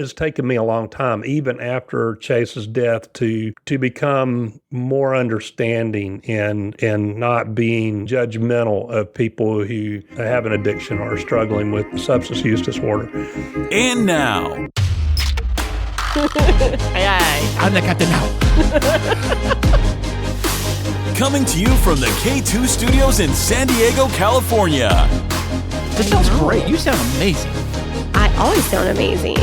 It's taken me a long time, even after Chase's death, to become more understanding and not being judgmental of people who have an addiction or are struggling with substance use disorder. And now, I'm the captain now. Coming to you from the K2 Studios in San Diego, California. This sounds great. You sound amazing. I always sound amazing.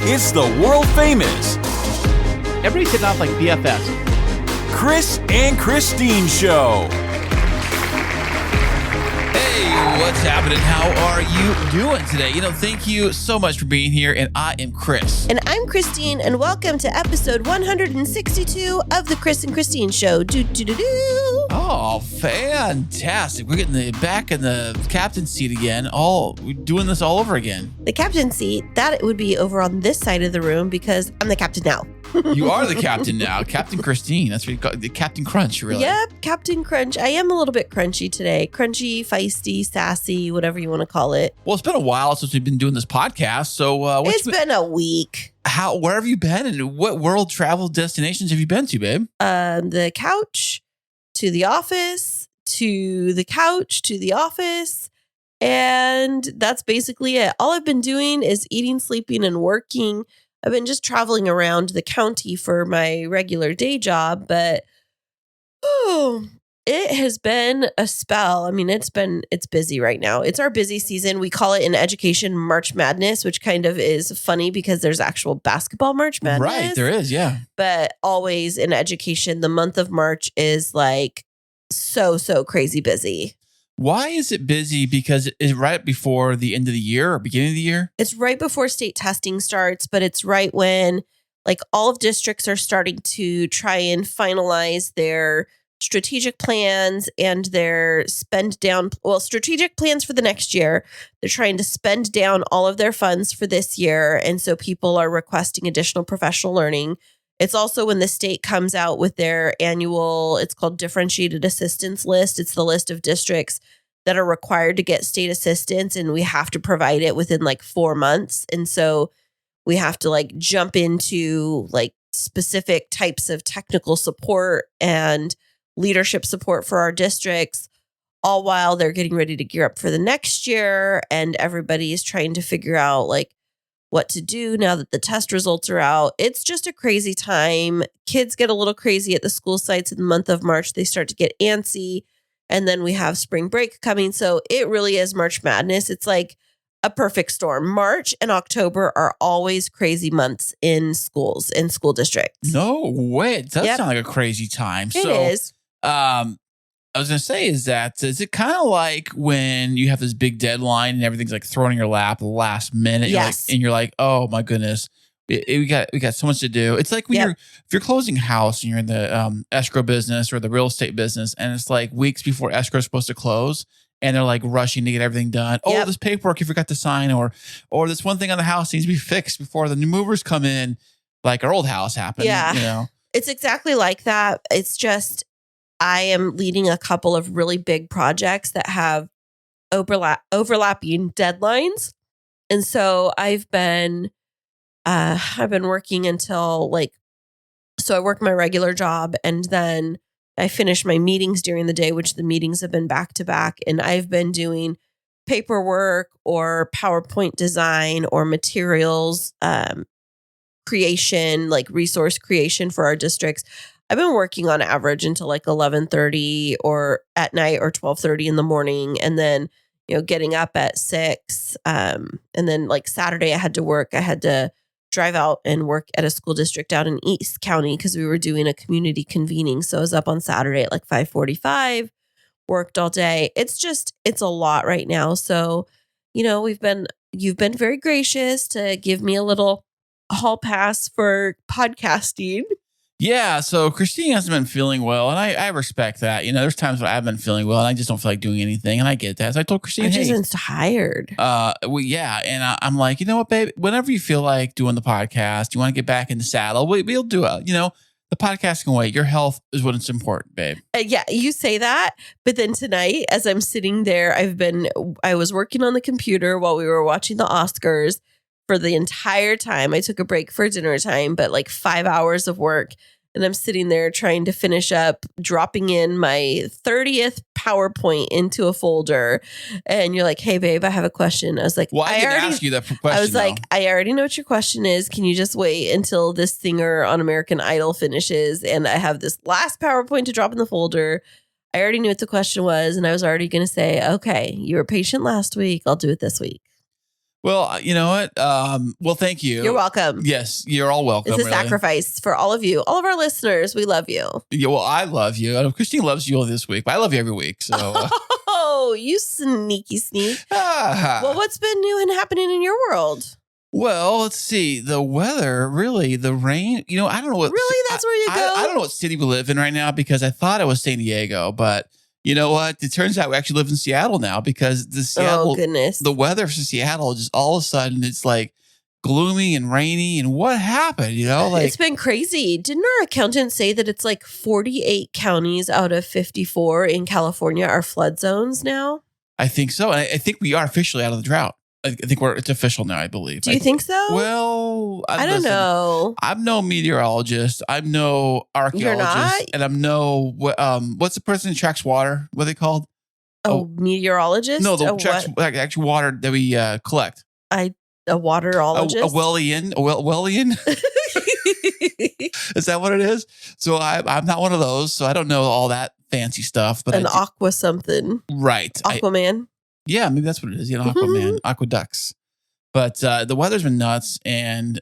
It's the world famous Everybody's hitting off like BFFs. Kris and Kristine Show. Hey, what's happening? How are you doing today? Thank you so much for being here, and I am Kris. And I'm Kristine, and welcome to episode 162 of the Kris and Kristine Show. Do-do-do-do. Oh, fantastic. We're getting back in the captain seat again. We're doing this all over again. The captain seat, that would be over on this side of the room because I'm the captain now. You are the captain now. Captain Kristine. That's what you call the Captain Crunch, really. Yep, Captain Crunch. I am a little bit crunchy today. Crunchy, feisty, sassy, whatever you want to call it. Well, it's been a while since we've been doing this podcast. So it's been a week. Where have you been, and what world travel destinations have you been to, babe? The couch to the office, to the couch to the office. And that's basically it. All I've been doing is eating, sleeping, and working. I've been just traveling around the county for my regular day job, but it has been a spell. I mean, it's busy right now. It's our busy season. We call it in education March Madness, which kind of is funny because there's actual basketball March Madness. Right, there is, yeah. But always in education, the month of March is like so crazy busy. Why is it busy? Because it's right before the end of the year or beginning of the year? It's right before state testing starts, but it's right when like all of districts are starting to try and finalize their strategic plans and their strategic plans for the next year. They're trying to spend down all of their funds for this year. And so people are requesting additional professional learning. It's also when the state comes out with their annual, it's called differentiated assistance list. It's the list of districts that are required to get state assistance, and we have to provide it within like 4 months. And so we have to like jump into like specific types of technical support and leadership support for our districts, all while they're getting ready to gear up for the next year. And everybody is trying to figure out like what to do now that the test results are out. It's just a crazy time. Kids get a little crazy at the school sites in the month of March. They start to get antsy. And then we have spring break coming. So it really is March Madness. It's like a perfect storm. March and October are always crazy months in schools, in school districts. No way. It does sound like a crazy time. It is. I was going to say, is it kind of like when you have this big deadline and everything's like thrown in your lap at the last minute? Yes. You're like, oh my goodness, we got so much to do. It's like when if you're closing house and you're in the escrow business or the real estate business, and it's like weeks before escrow is supposed to close, and they're like rushing to get everything done. Yep. Oh, this paperwork you forgot to sign, or this one thing on the house needs to be fixed before the new movers come in. Like our old house happened. Yeah, it's exactly like that. It's just, I am leading a couple of really big projects that have overlapping deadlines. And so I've been working until so I work my regular job and then I finish my meetings during the day, which the meetings have been back to back. And I've been doing paperwork or PowerPoint design or materials creation, like resource creation for our districts. I've been working on average until like 11:30 or at night or 12:30 in the morning. And then, getting up at 6. And then like Saturday I had to drive out and work at a school district out in East County because we were doing a community convening. So I was up on Saturday at like 5:45, worked all day. It's a lot right now. So, you've been very gracious to give me a little hall pass for podcasting. Yeah, so Kristine hasn't been feeling well, and I respect that. There's times when I've been feeling well, and I just don't feel like doing anything, and I get that. So I told Kristine, hey, just tired. And I'm like, you know what, babe? Whenever you feel like doing the podcast, you want to get back in the saddle, we'll do it. The podcast can wait. Your health is what's important, babe. Yeah, you say that, but then tonight, as I'm sitting there, I was working on the computer while we were watching the Oscars. for the entire time. I took a break for dinner time, but like 5 hours of work. And I'm sitting there trying to finish up, dropping in my 30th PowerPoint into a folder. And you're like, hey, babe, I have a question. I was like, Well, I didn't ask you that question. I was like, though. I already know what your question is. Can you just wait until this singer on American Idol finishes? And I have this last PowerPoint to drop in the folder. I already knew what the question was. And I was already going to say, okay, you were patient last week. I'll do it this week. Well, you know what? Well, thank you. You're welcome. Yes, you're all welcome. It's a really. sacrifice for all of you, all of our listeners. We love you. Yeah, well, I love you. Kristine loves you this week, but I love you every week. So, Oh, you sneaky sneak. ah. Well, what's been new and happening in your world? Well, let's see. The weather, really, the rain. You know, I don't know what. Really? That's where you go? I don't know what city we live in right now because I thought it was San Diego, but you know what? It turns out we actually live in Seattle now because the Seattle, Oh, goodness. the weather for Seattle, just all of a sudden it's like gloomy and rainy. And what happened? You know, like It's been crazy. Didn't our accountant say that it's like 48 counties out of 54 in California are flood zones now? I think so. And I think we are officially out of the drought. I think it's official now, I believe. Do you think so? Well, I don't know. I'm no meteorologist. I'm no archaeologist. not? And I'm no, what's the person who tracks water? What are they called? Oh, meteorologist? No, A the tracks what? like actual water that we collect. A waterologist? A Wellian? Is that what it is? So I'm not one of those. So I don't know all that fancy stuff. But An aqua something. right. Aquaman? Yeah, maybe that's what it is. You know, Aquaman, Aqueducts. But the weather's been nuts. And,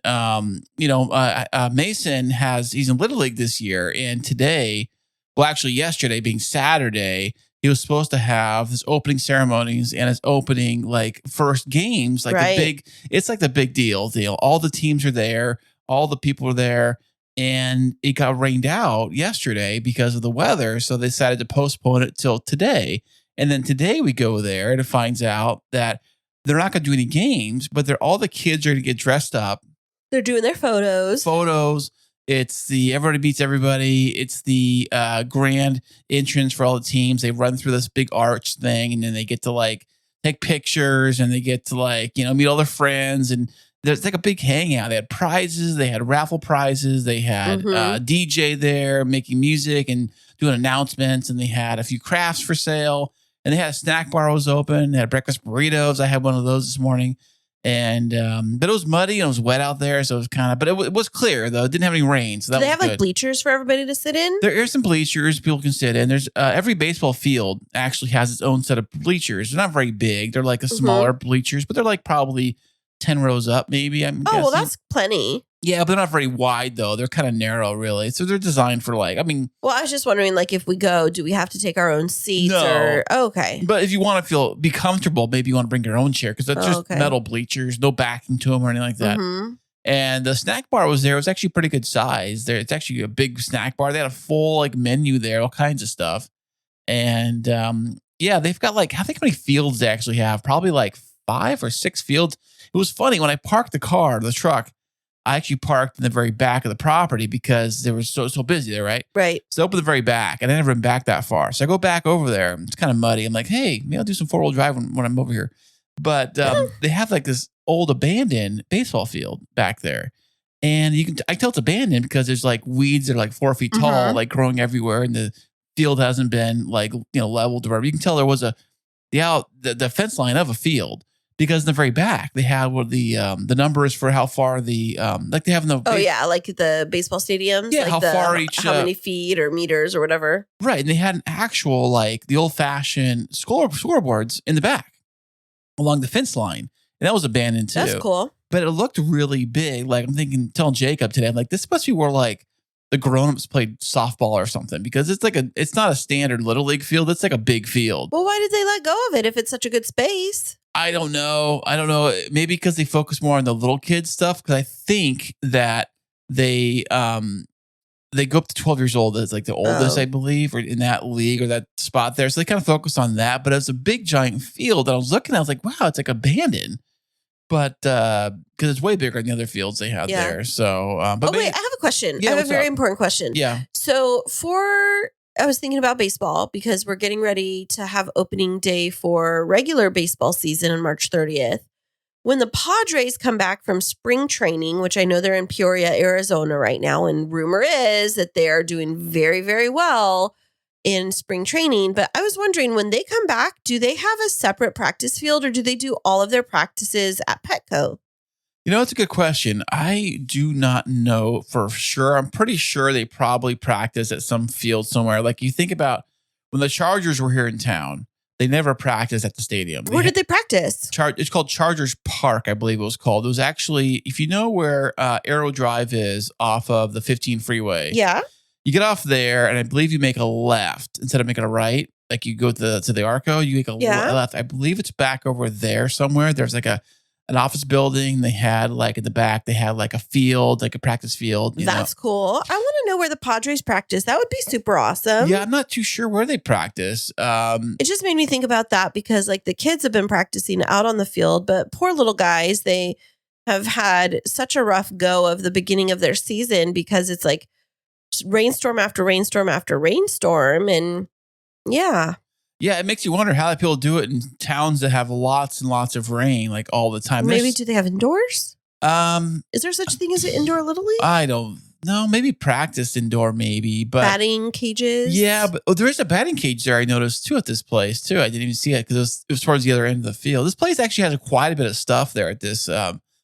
Mason he's in Little League this year. And today, well, actually yesterday being Saturday, he was supposed to have his opening ceremonies and his opening like first games, like Right. it's like the big deal. All the teams are there. All the people are there. And it got rained out yesterday because of the weather. So they decided to postpone it till today. And then today we go there and it finds out that they're not going to do any games, but all the kids are going to get dressed up. They're doing their photos. It's the everybody beats everybody. It's the grand entrance for all the teams. They run through this big arch thing, and then they get to like take pictures, and they get to like meet all their friends, and there's like a big hangout. They had prizes. They had raffle prizes. They had DJ there making music and doing announcements, and they had a few crafts for sale. And they had a snack bar was open. They had breakfast burritos. I had one of those this morning. And but it was muddy and it was wet out there. So it was kind of, but it was clear though. It didn't have any rain. So that Do they was have good. like bleachers for everybody to sit in? There are some bleachers people can sit in. There's every baseball field actually has its own set of bleachers. They're not very big. They're like a smaller bleachers, but they're like probably 10 rows up maybe. I'm guessing. Well, that's plenty. Yeah, but they're not very wide though. They're kind of narrow really. So they're designed for like, Well, I was just wondering, like, if we go, do we have to take our own seats? No. Or okay. but if you want to be comfortable, maybe you want to bring your own chair because that's just Okay. metal bleachers, no backing to them or anything like that. Mhm. And the snack bar was there. It was actually pretty good size. It's actually a big snack bar. They had a full like menu there, all kinds of stuff. And they've got like, I think how many fields they actually have? Probably like 5 or 6 fields. It was funny when I parked the truck. I actually parked in the very back of the property because they were so busy there, right? Right. So up in the very back, and I never been back that far. So I go back over there. It's kind of muddy. I'm like, hey, maybe I'll do some 4-wheel drive when I'm over here. But they have like this old abandoned baseball field back there. And I can tell it's abandoned because there's like weeds that are like 4 feet tall, like growing everywhere. And the field hasn't been like, leveled or whatever. You can tell there was the fence line of a field. Because in the very back, they had what the numbers for how far like they have in the like the baseball stadiums. Yeah, like how far each how many feet or meters or whatever. Right, and they had an actual like the old fashioned scoreboards in the back along the fence line, and that was abandoned too. That's cool. But it looked really big. Like I'm telling Jacob today, I'm like, this must be where like the grown-ups played softball or something because it's not a standard little league field. It's like a big field. Well, why did they let go of it if it's such a good space? I don't know. Maybe because they focus more on the little kids stuff. Because I think that they go up to 12 years old as like the oldest, I believe, or in that league or that spot there. So they kind of focus on that. But it's a big giant field. And I was looking, I was like, wow, it's like abandoned. But because it's way bigger than the other fields they had there. So, but wait, I have a question. Yeah, I have a what's very up? important question. Yeah. So I was thinking about baseball because we're getting ready to have opening day for regular baseball season on March 30th. when the Padres come back from spring training, which I know they're in Peoria, Arizona right now, and rumor is that they are doing very, very well in spring training. But I was wondering, when they come back, do they have a separate practice field or do they do all of their practices at Petco? It's a good question. I do not know for sure. I'm pretty sure they probably practice at some field somewhere. Like you think about when the Chargers were here in town, they never practiced at the stadium. Where did they practice? It's called Chargers Park, I believe it was called. It was actually, if you know where Arrow Drive is off of the 15 freeway. Yeah. You get off there, and I believe you make a left instead of making a right. Like you go to the Arco, you make a left. I believe it's back over there somewhere. There's like an office building. They had like in the back, they had like a field, like a practice field. That's cool. I want to know where the Padres practice. That would be super awesome. Yeah, I'm not too sure where they practice. It just made me think about that because like the kids have been practicing out on the field, but poor little guys, they have had such a rough go of the beginning of their season because it's like rainstorm after rainstorm after rainstorm. And yeah. Yeah, it makes you wonder how people do it in towns that have lots and lots of rain, like all the time. Maybe do they have indoors? Is there such a thing as an indoor Little League? I don't know. Maybe practice indoor, maybe. But batting cages? Yeah, but there is a batting cage there I noticed too at this place too. I didn't even see it because it was towards the other end of the field. This place actually has quite a bit of stuff there at this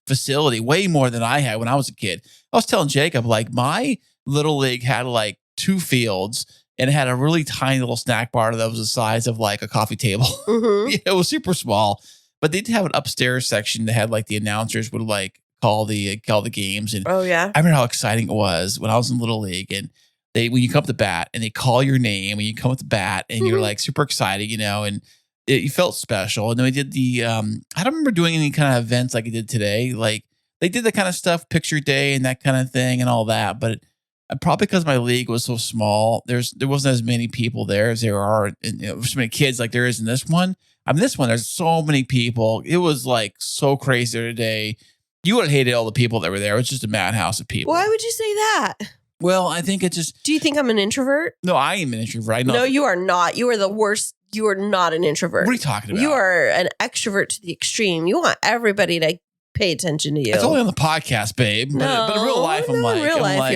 facility, way more than I had when I was a kid. I was telling Jacob, like my Little League had like 2 fields. And it had a really tiny little snack bar that was the size of like a coffee table. Mm-hmm. It was super small, but they did have an upstairs section that had like the announcers would like call the games. And oh yeah, I remember how exciting it was when I was in Little League. And when you come up to bat and they call your name and you come up to bat and you're like super excited, and you felt special. And then we did I don't remember doing any kind of events like I did today. Like they did the kind of stuff, picture day and that kind of thing and all that, but probably because my league was so small, there wasn't as many people there as there are, so many kids like there is in this one. I mean, this one, there's so many people. It was like so crazy today. You would have hated all the people that were there. It was just a madhouse of people. Why would you say that? Well, I think it just... Do you think I'm an introvert? No, I am an introvert. I know. No, you are not. You are the worst. You are not an introvert. What are you talking about? You are an extrovert to the extreme. You want everybody to pay attention to you. It's only on the podcast, babe. No, but in real life, you're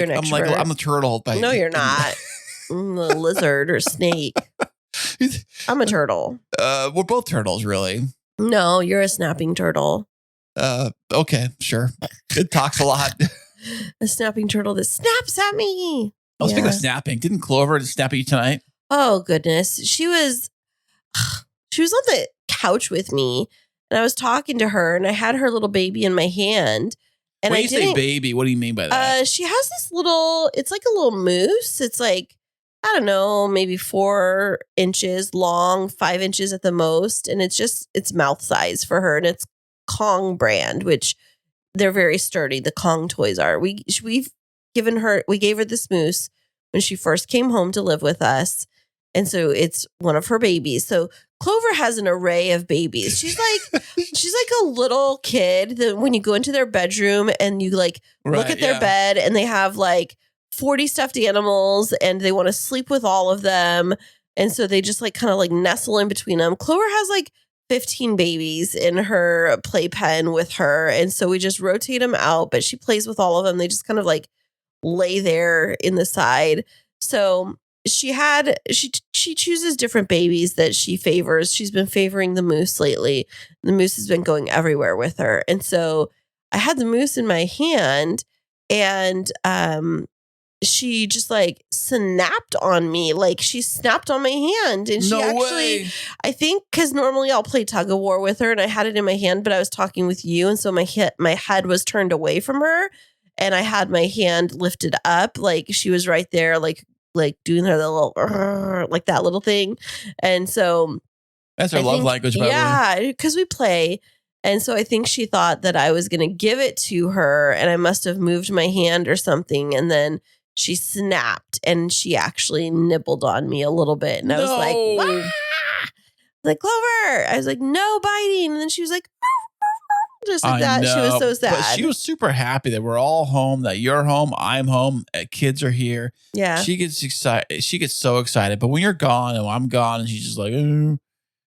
an extrovert. I'm the turtle. No, you're not. I'm a lizard or snake. I'm a turtle. We're both turtles, really. No, you're a snapping turtle. Okay, sure. It talks a lot. A snapping turtle that snaps at me. Speaking of snapping, didn't Clover snap at you tonight? Oh goodness, she was on the couch with me. And I was talking to her and I had her little baby in my hand. And when you say baby, what do you mean by that? She has this it's like a little moose. It's like, I don't know, maybe 4 inches long, 5 inches at the most. And it's mouth size for her. And it's Kong brand, which they're very sturdy. The Kong toys are. We gave her this moose when she first came home to live with us. And so it's one of her babies. So Clover has an array of babies. She's like a little kid that when you go into their bedroom and you like look at their bed and they have like 40 stuffed animals and they want to sleep with all of them. And so they just like kind of like nestle in between them. Clover has like 15 babies in her playpen with her. And so we just rotate them out, but she plays with all of them. They just kind of like lay there in the side. So she chooses different babies that she favors. She's been favoring the moose lately. The moose has been going everywhere with her. And so I had the moose in my hand and she just like snapped on me. Like she snapped on my hand and she I think because normally I'll play tug of war with her and I had it in my hand, but I was talking with you. And so my head was turned away from her and I had my hand lifted up. Like she was right there, like doing her little, like that little thing. And so that's her love language, by the way. Yeah, because we play. And so I think she thought that I was going to give it to her and I must have moved my hand or something. And then she snapped and she actually nibbled on me a little bit. And I was like, Wah! Like, Clover. I was like, no biting. And then she was like, just like that. She was so sad. But she was super happy that we're all home, that you're home, I'm home, kids are here. Yeah. She gets excited. She gets so excited. But when you're gone and I'm gone and she's just like,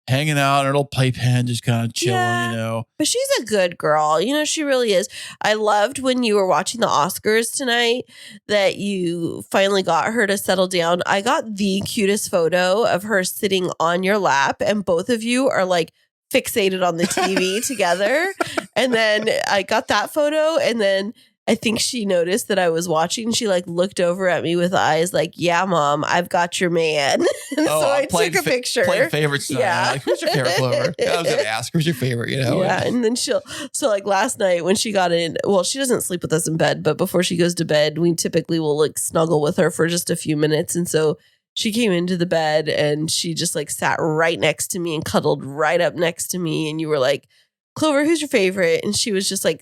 hanging out in her little playpen, just kind of chilling, Yeah. you know. But she's a good girl. You know, she really is. I loved when you were watching the Oscars tonight that you finally got her to settle down. I got the cutest photo of her sitting on your lap, and both of you are like fixated on the TV together. And then I got that photo, and then I think she noticed that I was watching. She like looked over at me with eyes like, yeah, Mom, I've got your man. And so I took a picture. Playing favorites tonight. Yeah. I'm like, who's your favorite, Clover? I was going to ask, who's your favorite, you know? Yeah. And then so like last night when she got in, well, she doesn't sleep with us in bed, but before she goes to bed, we typically will like snuggle with her for just a few minutes. And so she came into the bed and she just like sat right next to me and cuddled right up next to me. And you were like, Clover, who's your favorite? And she was just like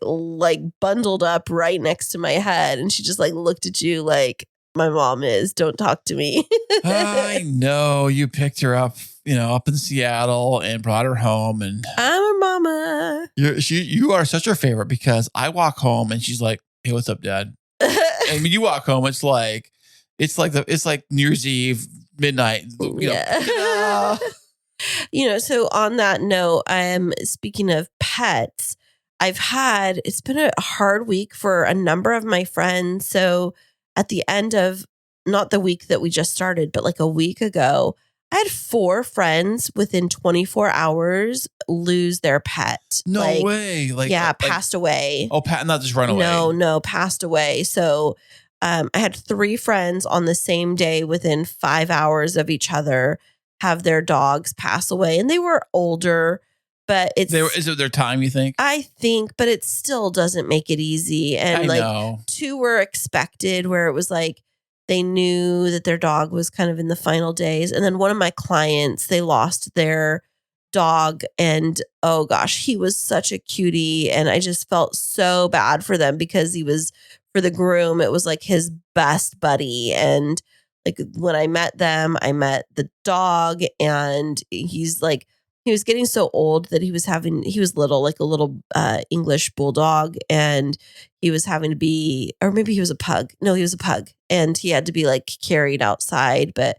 bundled up right next to my head. And she just like looked at you like, my mom is, don't talk to me. I know you picked her up, you know, up in Seattle and brought her home. And I'm her mama. You are such her favorite because I walk home and she's like, hey, what's up, Dad? And when you walk home, it's like New Year's Eve, midnight. You know. Yeah. You know, so on that note, speaking of pets, it's been a hard week for a number of my friends. So at the end of, not the week that we just started, but like a week ago, I had 4 friends within 24 hours lose their pet. No way. Passed away. Oh, not just run away. No, passed away. So I had 3 friends on the same day within 5 hours of each other have their dogs pass away. And they were older, but is it their time, you think? I think, but it still doesn't make it easy. And I know. 2 were expected where it was like they knew that their dog was kind of in the final days. And then one of my clients, they lost their dog and oh gosh, he was such a cutie. And I just felt so bad for them because he was, for the groom, it was like his best buddy. And like when I met them, I met the dog and he was getting so old that he was little, like a little English bulldog. And he was having to be, or maybe he was a pug. No, he was a pug. And he had to be like carried outside, but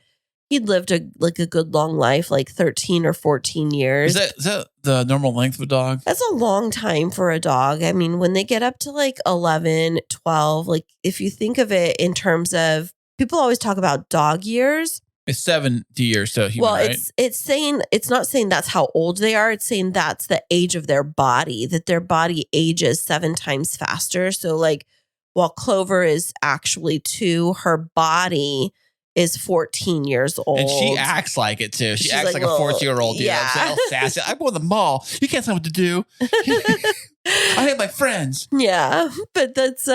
he'd lived a good long life, like 13 or 14 years. Is that the normal length of a dog? That's a long time for a dog. I mean, when they get up to like 11, 12, like if you think of it in terms of, people always talk about dog years. It's 70 years to human, right? It's not saying that's how old they are. It's saying that's the age of their body, that their body ages 7 times faster. So like while Clover is actually 2, her body is 14 years old. And she acts like it too. She acts like a 14-year-old. Yeah. You know, all sassy. I go to the mall. You can't tell me what to do. I hate my friends. Yeah. But that's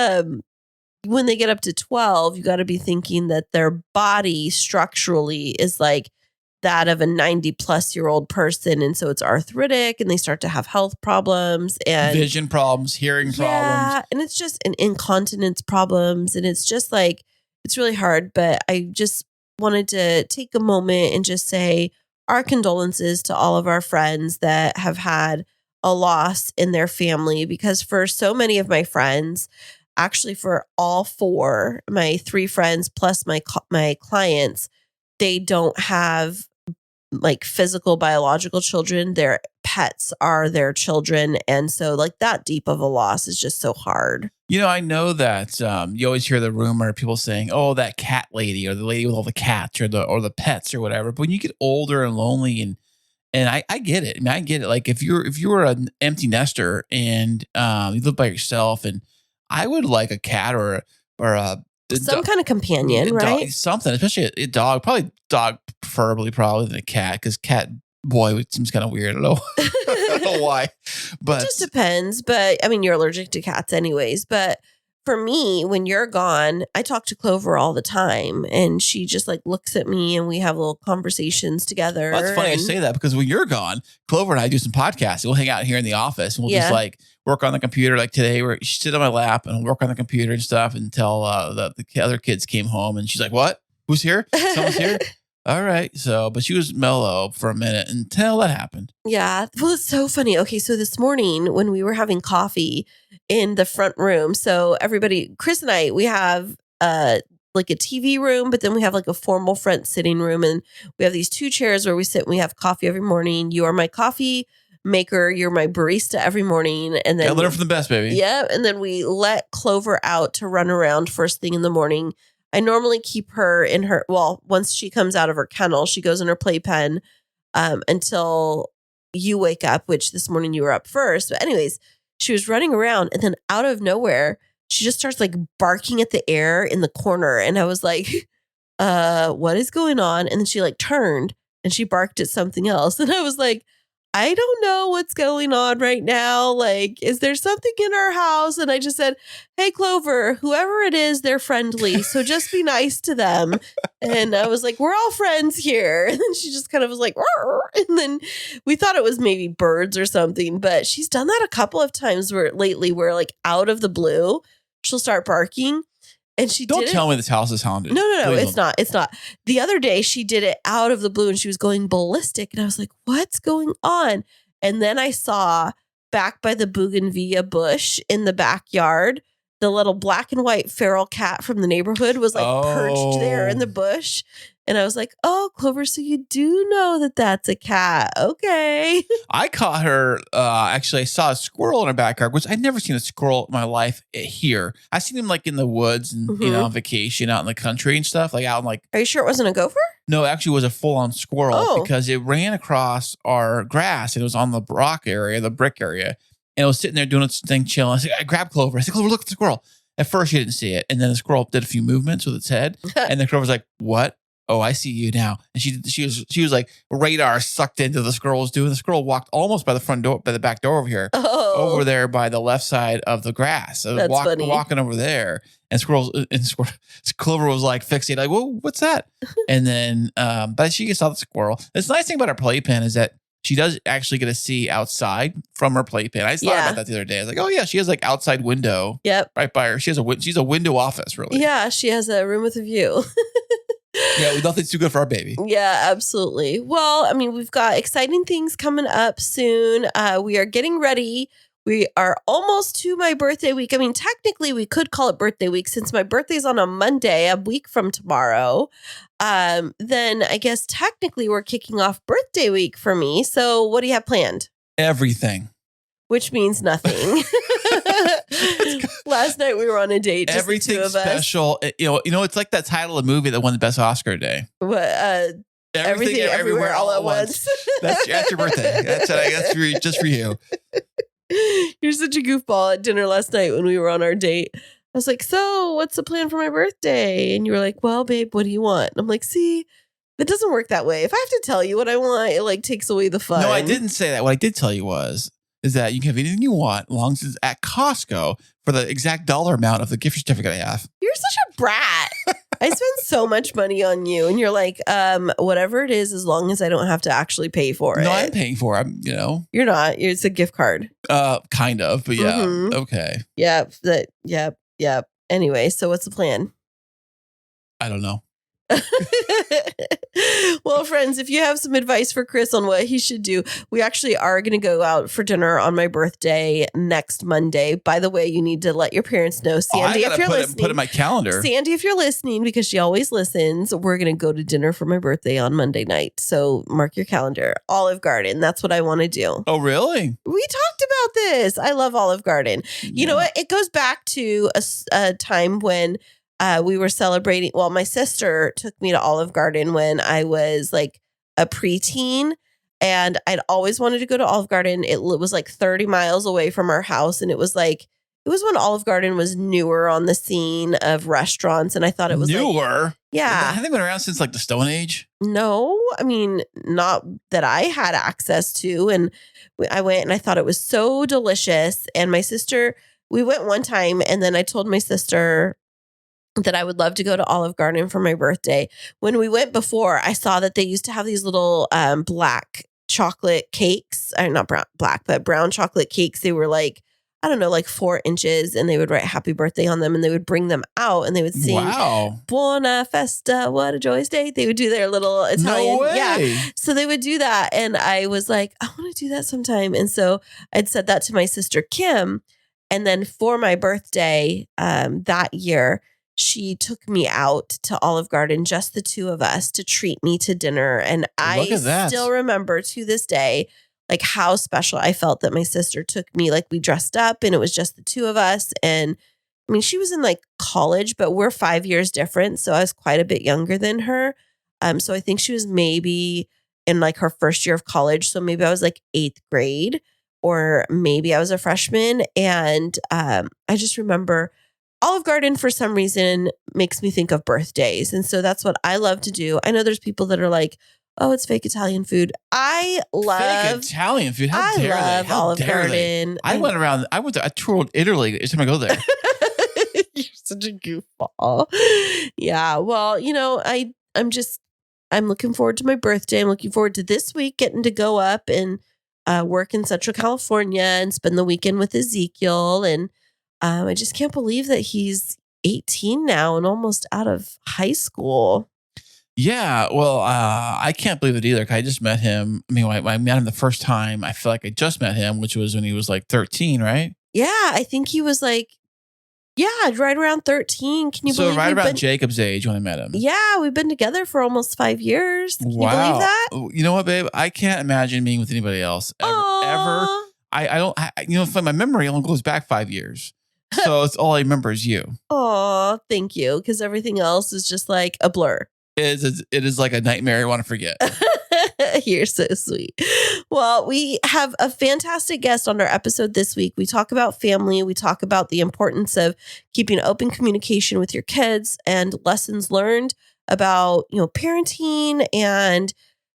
when they get up to 12, you got to be thinking that their body structurally is like that of a 90-plus-year-old person. And so it's arthritic and they start to have health problems and vision problems, hearing problems. And it's just an incontinence problems. And it's just like, it's really hard. But I just wanted to take a moment and just say our condolences to all of our friends that have had a loss in their family, because for so many of my friends, actually for all 4, my 3 friends plus my clients, they don't have like physical biological children. Their pets are their children. And so like that deep of a loss is just so hard. You know, I know that you always hear the rumor of people saying, oh, that cat lady or the lady with all the cats or the pets or whatever. But when you get older and lonely and I get it. I mean, I get it. Like if you were an empty nester and you live by yourself, and I would like a cat or some kind of companion, right? Something, especially a dog. Probably dog, preferably probably than a cat, because cat, boy, it seems kind of weird. I don't know, I don't know why, but it just depends. But I mean, you're allergic to cats, anyways. But for me, when you're gone, I talk to Clover all the time, and she just like looks at me, and we have little conversations together. Well, that's funny you say that, because when you're gone, Clover and I do some podcasts. We'll hang out here in the office, and we'll just like work on the computer. Like today, she sit on my lap and we'll work on the computer and stuff until the other kids came home, and she's like, "What? Who's here? Someone's here." All right. So, but she was mellow for a minute until that happened. Yeah. Well, it's so funny. Okay. So this morning when we were having coffee in the front room, so everybody, Kris and I, we have like a TV room, but then we have like a formal front sitting room. And we have these 2 chairs where we sit and we have coffee every morning. You are my coffee maker. You're my barista every morning. And then learn from the best, baby. Yeah. And then we let Clover out to run around first thing in the morning. I normally keep her in her, once she comes out of her kennel, she goes in her playpen until you wake up, which this morning you were up first. But anyways, she was running around and then out of nowhere, she just starts like barking at the air in the corner. And I was like, what is going on? And then she like turned and she barked at something else. And I was like, I don't know what's going on right now. Like, is there something in our house? And I just said, hey, Clover, whoever it is, they're friendly. So just be nice to them. And I was like, we're all friends here. And then she just kind of was like, "Rrr." And then we thought it was maybe birds or something. But she's done that a couple of times where like out of the blue, she'll start barking. And she Don't tell me this house is haunted. No, Please it's not. It's not. The other day she did it out of the blue and she was going ballistic. And I was like, what's going on? And then I saw back by the bougainvillea bush in the backyard, the little black and white feral cat from the neighborhood was like perched there in the bush. And I was like, oh, Clover, so you do know that that's a cat. Okay. I caught her. Actually, I saw a squirrel in her backyard, which I'd never seen a squirrel in my life here. I've seen them like in the woods and, on vacation out in the country and stuff, like out in like. Are you sure it wasn't a gopher? No, actually, it was a full on squirrel because it ran across our grass. And it was on the rock area, the brick area. And it was sitting there doing its thing, chilling. I grabbed Clover. I said, Clover, look at the squirrel. At first, she didn't see it. And then the squirrel did a few movements with its head. And the Clover was like, what? Oh, I see you now. And she was like radar sucked into the squirrel was doing. The squirrel walked almost by the front door, by the back door over here, over there by the left side of the grass. So that's funny. Walking over there, and Clover was like fixated, like, whoa, what's that? And then, but she saw the squirrel. The nice thing about her playpen is that she does actually get to see outside from her playpen. I just thought about that the other day. I was like, oh yeah, she has like outside window. Yep. Right by her. She's a window office, really. Yeah, she has a room with a view. Yeah, nothing's too good for our baby. Yeah, absolutely. Well, I mean, we've got exciting things coming up soon. We are getting ready. We are almost to my birthday week. I mean, technically, we could call it birthday week since my birthday's on a Monday, a week from tomorrow. Then I guess technically we're kicking off birthday week for me. So what do you have planned? Everything. Which means nothing. Last night we were on a date. Just everything the two of special. Us. You know, it's like that title of the movie that won the best Oscar today. What? Everything everywhere all at once. That's your birthday. That's just for you. You're such a goofball at dinner last night when we were on our date. I was like, so what's the plan for my birthday? And you were like, well, babe, what do you want? And I'm like, see, it doesn't work that way. If I have to tell you what I want, it like takes away the fun. No, I didn't say that. What I did tell you is that you can have anything you want as long as it's at Costco for the exact dollar amount of the gift certificate I have. You're such a brat. I spend so much money on you. And you're like, whatever it is, as long as I don't have to actually pay for it. No, I'm paying for it. You're not. It's a gift card. Kind of, but yeah. Mm-hmm. Okay. Yep. Anyway, so what's the plan? I don't know. Well, friends, if you have some advice for Kris on what he should do, we actually are going to go out for dinner on my birthday next Monday. By the way, you need to let your parents know, Sandy, if you're listening. Put it in my calendar. Sandy, if you're listening, because she always listens, we're going to go to dinner for my birthday on Monday night. So mark your calendar. Olive Garden. That's what I want to do. Oh, really? We talked about this. I love Olive Garden. You know what? It goes back to a time when we were celebrating. Well, my sister took me to Olive Garden when I was like a preteen, and I'd always wanted to go to Olive Garden. It was like 30 miles away from our house, and it was when Olive Garden was newer on the scene of restaurants, and I thought it was newer. Yeah, have they been around since like the Stone Age? No, I mean not that I had access to. And I went, and I thought it was so delicious. And my sister, we went one time, and then I told my sister that I would love to go to Olive Garden for my birthday. When we went before, I saw that they used to have these little black chocolate cakes, or not black, but brown chocolate cakes. They were like, I don't know, like 4 inches, and they would write happy birthday on them, and they would bring them out, and they would sing Buona Festa, what a joyous day. They would do their little Italian. No way. Yeah. So they would do that. And I was like, I want to do that sometime. And so I'd said that to my sister, Kim. And then for my birthday that year, she took me out to Olive Garden, just the two of us, to treat me to dinner. And I still remember to this day, like how special I felt that my sister took me. Like we dressed up and it was just the two of us. And I mean, she was in like college, but we're 5 years different. So I was quite a bit younger than her. So I think she was maybe in like her first year of college. So maybe I was like 8th grade, or maybe I was a freshman. And I just remember Olive Garden for some reason makes me think of birthdays. And so that's what I love to do. I know there's people that are like, oh, it's fake Italian food. I love fake Italian food. How dare love they? How Olive dare Garden. I toured Italy every time I go there. You're such a goofball. Yeah. Well, I'm looking forward to my birthday. I'm looking forward to this week getting to go up and work in Central California and spend the weekend with Ezekiel. And I just can't believe that he's 18 now and almost out of high school. Yeah, well, I can't believe it either. 'Cause I just met him. I mean, when I met him the first time, I feel like I just met him, which was when he was like 13, right? Yeah, I think he was like, right around 13. Can you believe right around Jacob's age when I met him. Yeah, we've been together for almost 5 years. Can you believe that? You know what, babe? I can't imagine being with anybody else ever. I don't. My memory only goes back 5 years, so it's all I remember is you. Oh, thank you, because everything else is just like a blur. It is like a nightmare I want to forget. You're so sweet. Well, we have a fantastic guest on our episode this week. We talk about family. We talk about the importance of keeping open communication with your kids and lessons learned about, parenting, and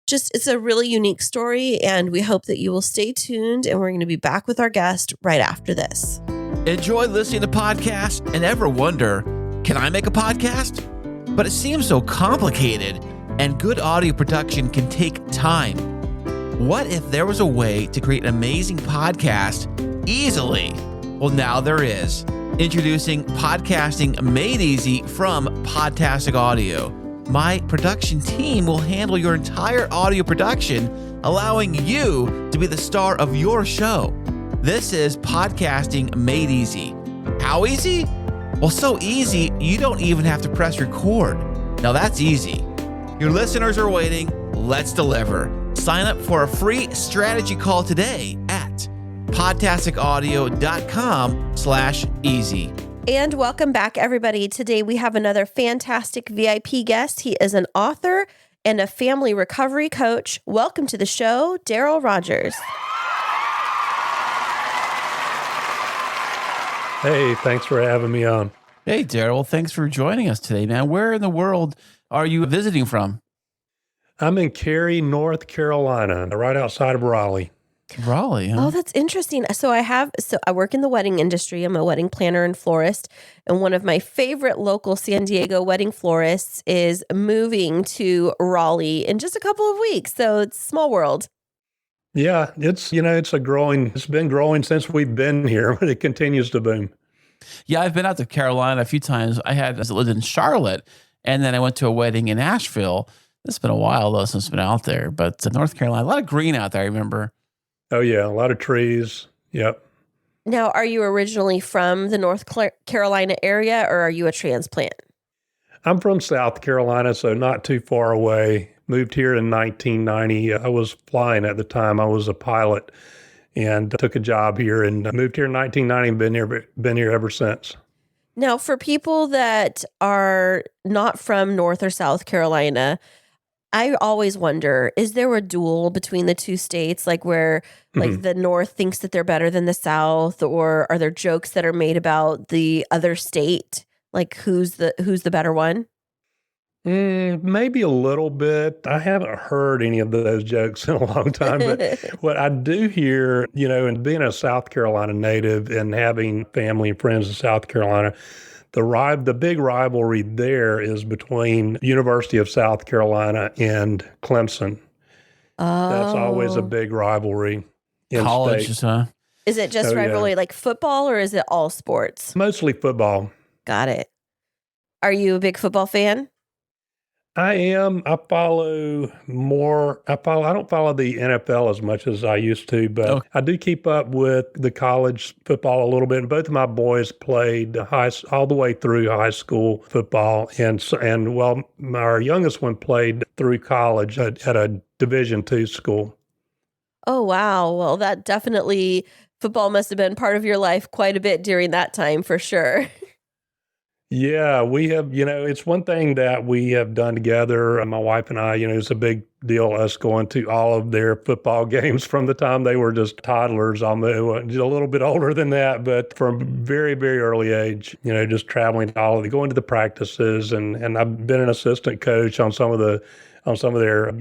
just it's a really unique story. And we hope that you will stay tuned, and we're going to be back with our guest right after this. Enjoy listening to podcasts and ever wonder, can I make a podcast? But it seems so complicated, and good audio production can take time. What if there was a way to create an amazing podcast easily? Well, now there is. Introducing Podcasting Made Easy from Podtastic Audio. My production team will handle your entire audio production, allowing you to be the star of your show. This is Podcasting Made Easy. How easy? Well, so easy, you don't even have to press record. Now that's easy. Your listeners are waiting. Let's deliver. Sign up for a free strategy call today at podtasticaudio.com/easy. And welcome back, everybody. Today we have another fantastic VIP guest. He is an author and a family recovery coach. Welcome to the show, Darryl Rodgers. Hey, thanks for having me on. Hey, Darryl. Thanks for joining us today, man. Where in the world are you visiting from? I'm in Cary, North Carolina, right outside of Raleigh. Raleigh, huh? Oh, that's interesting. So I work in the wedding industry. I'm a wedding planner and florist. And one of my favorite local San Diego wedding florists is moving to Raleigh in just a couple of weeks. So it's a small world. Yeah, it's been growing since we've been here, but it continues to boom. Yeah, I've been out to Carolina a few times. I lived in Charlotte, and then I went to a wedding in Asheville. It's been a while, though, since I've been out there. But North Carolina, a lot of green out there, I remember. Oh, yeah, a lot of trees. Yep. Now, are you originally from the North Carolina area, or are you a transplant? I'm from South Carolina, so not too far away. Moved here in 1990. I was flying at the time. I was a pilot and took a job here and moved here in 1990 and been here ever since. Now, for people that are not from North or South Carolina, I always wonder, is there a duel between the two states, like where like the North thinks that they're better than the South, or are there jokes that are made about the other state? Like who's the better one? Maybe a little bit. I haven't heard any of those jokes in a long time, but what I do hear, and being a South Carolina native and having family and friends in South Carolina, the big rivalry there is between University of South Carolina and Clemson. Oh. That's always a big rivalry in Colleges, state. huh? Is it just rivalry like football, or is it all sports? Mostly football. Got it. Are you a big football fan? I am. I follow more. I don't follow the NFL as much as I used to, but I do keep up with the college football a little bit. And both of my boys played all the way through high school football, and well, our youngest one played through college at a Division II school. Oh, wow. Well, that definitely, football must have been part of your life quite a bit during that time for sure. Yeah, we have, it's one thing that we have done together. My wife and I, it's a big deal, us going to all of their football games from the time they were just toddlers, almost a little bit older than that, but from very, very early age, just traveling to going to the practices. And I've been an assistant coach on some of their,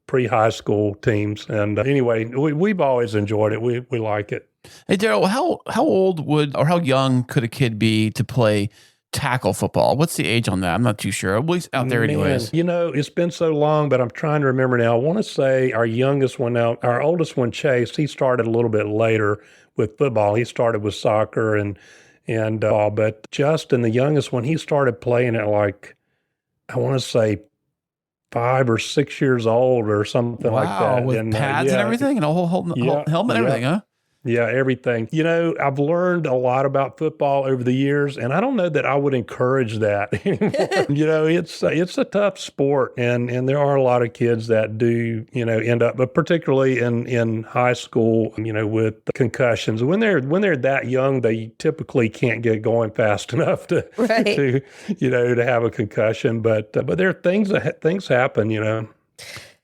pre-high school teams. And anyway, we've always enjoyed it. We like it. Hey, Darryl, how young could a kid be to play tackle football? What's the age on that? I'm not too sure. At least out there anyways. It's been so long, but I'm trying to remember now. I want to say our oldest one, Chase, he started a little bit later with football. He started with soccer and but Justin, the youngest one, he started playing at like, I want to say 5 or 6 years old or something like that. With pads and everything and a whole helmet and everything, huh? Yeah, everything. I've learned a lot about football over the years, and I don't know that I would encourage that anymore. It's a tough sport, and there are a lot of kids that do, end up, but particularly in high school, with concussions. When they're that young, they typically can't get going fast enough to have a concussion. But there are things happen.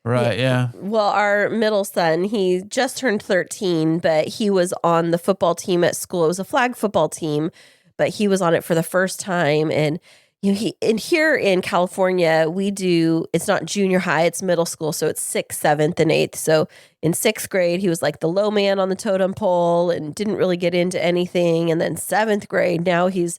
Right, yeah. Well, our middle son, he just turned 13, but he was on the football team at school. It was a flag football team, but he was on it for the first time. And here in California, it's not junior high, it's middle school. So it's 6th, 7th, and 8th. So in 6th grade, he was like the low man on the totem pole and didn't really get into anything. And then 7th grade, now he's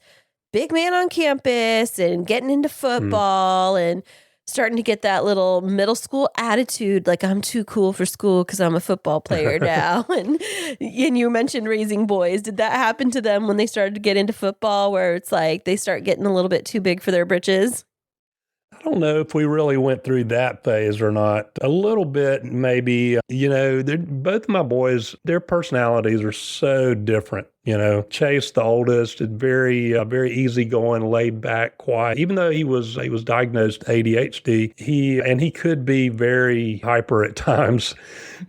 big man on campus and getting into football and starting to get that little middle school attitude, like I'm too cool for school because I'm a football player now. And you mentioned raising boys. Did that happen to them when they started to get into football, where it's like they start getting a little bit too big for their britches? I don't know if we really went through that phase or not. A little bit, maybe. Both of my boys, their personalities are so different. Chase, the oldest, is very, very easygoing, laid back, quiet. Even though he was diagnosed ADHD, he could be very hyper at times.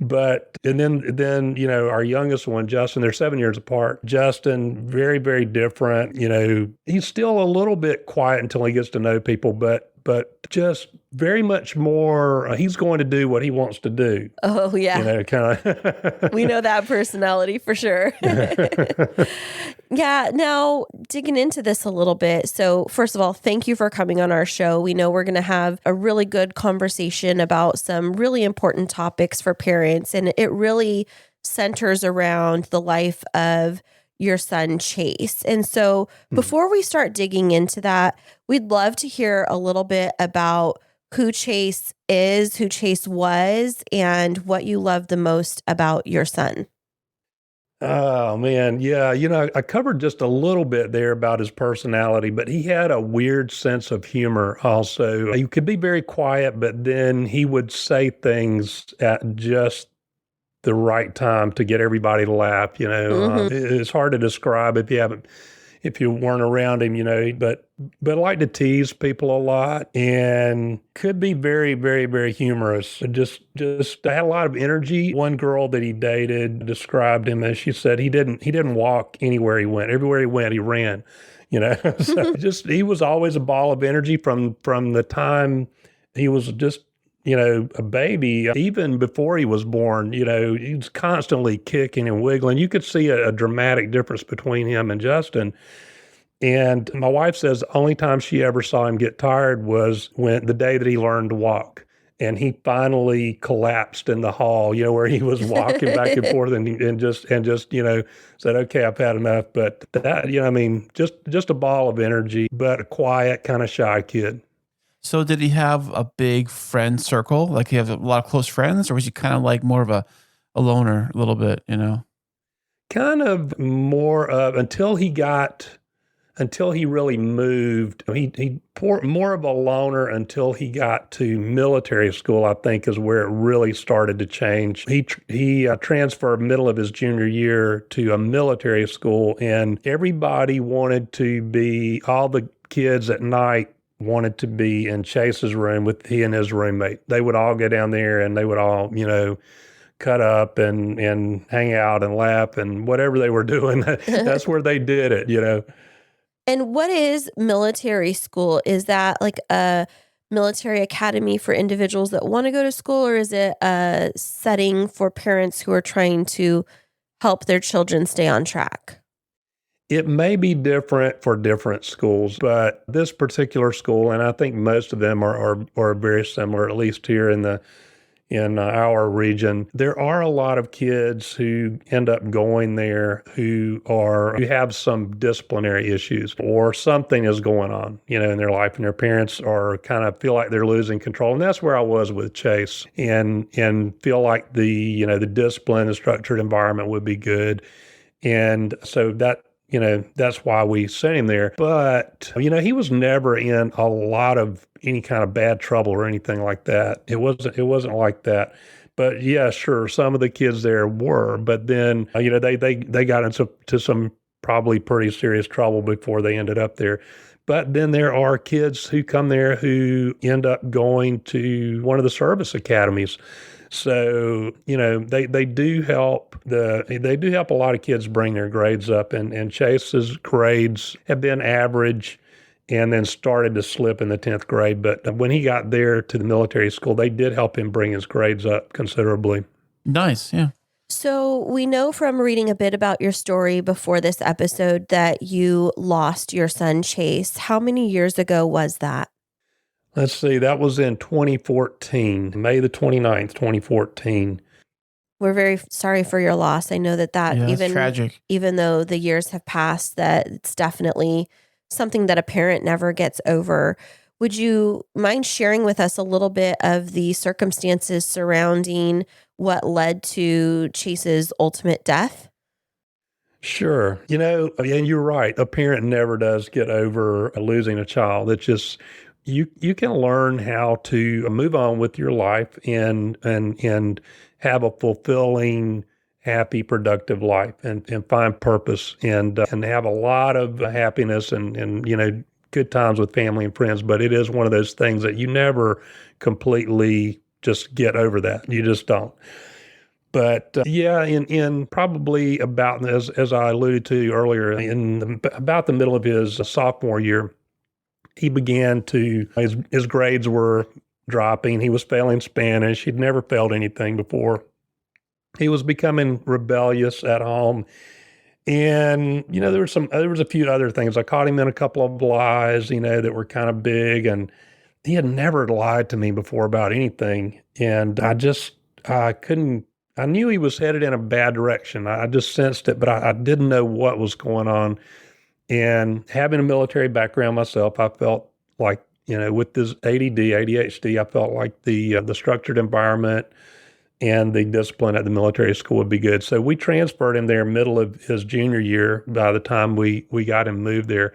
But then our youngest one, Justin, they're 7 years apart. Justin, very, very different. He's still a little bit quiet until he gets to know people, but just very much more, he's going to do what he wants to do. Oh, yeah. Kind of. We know that personality for sure. Yeah. Now, digging into this a little bit. So first of all, thank you for coming on our show. We know we're going to have a really good conversation about some really important topics for parents. And it really centers around the life of your son, Chase. And so before we start digging into that, we'd love to hear a little bit about who Chase is, who Chase was, and what you love the most about your son. Oh, man. Yeah. I covered just a little bit there about his personality, but he had a weird sense of humor also. He could be very quiet, but then he would say things at just the right time to get everybody to laugh. It's hard to describe if you weren't around him, but I like to tease people a lot and could be very, very, very humorous. Just had a lot of energy. One girl that he dated described him as, she said, he didn't walk anywhere he went. Everywhere he went, he ran. So he was always a ball of energy from the time he was just a baby. Even before he was born, he was constantly kicking and wiggling. You could see a dramatic difference between him and Justin. And my wife says the only time she ever saw him get tired was the day that he learned to walk. And he finally collapsed in the hall, where he was walking back and forth and just said, okay, I've had enough. But that, just a ball of energy, but a quiet, kind of shy kid. So did he have a big friend circle? Like he have a lot of close friends, or was he kind of like more of a loner a little bit, Kind of more of, until he got until he really moved. He more of a loner until he got to military school, I think, is where it really started to change. He transferred middle of his junior year to a military school, and everybody wanted to be, all the kids at night wanted to be in Chase's room with he and his roommate. They would all go down there and they would all, cut up and hang out and laugh and whatever they were doing. That's where they did it. And what is military school? Is that like a military academy for individuals that want to go to school, or is it a setting for parents who are trying to help their children stay on track? It may be different for different schools, but this particular school, and I think most of them are very similar, at least here in our region. There are a lot of kids who end up going there who have some disciplinary issues or something is going on, in their life, and their parents are kind of feel like they're losing control. And that's where I was with Chase, and feel like the discipline, the structured environment would be good. And so that's why we sent him there. But, he was never in a lot of any kind of bad trouble or anything like that. It wasn't like that. But yeah, sure, some of the kids there were, but then, they got into some probably pretty serious trouble before they ended up there. But then there are kids who come there who end up going to one of the service academies. So, they do help a lot of kids bring their grades up, and Chase's grades have been average and then started to slip in the 10th grade. But when he got there to the military school, they did help him bring his grades up considerably. Nice. Yeah. So we know from reading a bit about your story before this episode that you lost your son, Chase. How many years ago was that? Let's see, that was in 2014, May the 29th, 2014. We're very sorry for your loss. I know that it's tragic. Even though the years have passed, that it's definitely something that a parent never gets over. Would you mind sharing with us a little bit of the circumstances surrounding what led to Chase's ultimate death? Sure. And you're right. A parent never does get over losing a child. It's just, you can learn how to move on with your life and have a fulfilling, happy, productive life and find purpose and have a lot of happiness and good times with family and friends. But it is one of those things that you never completely just get over that. You just don't. But in probably about, as I alluded to earlier, about the middle of his sophomore year, he began to, his grades were dropping. He was failing Spanish. He'd never failed anything before. He was becoming rebellious at home. And, there was a few other things. I caught him in a couple of lies, that were kind of big. And he had never lied to me before about anything. And I knew he was headed in a bad direction. I just sensed it, but I didn't know what was going on. And having a military background myself, I felt like, with this ADHD, I felt like the structured environment and the discipline at the military school would be good. So we transferred him there middle of his junior year by the time we got him moved there.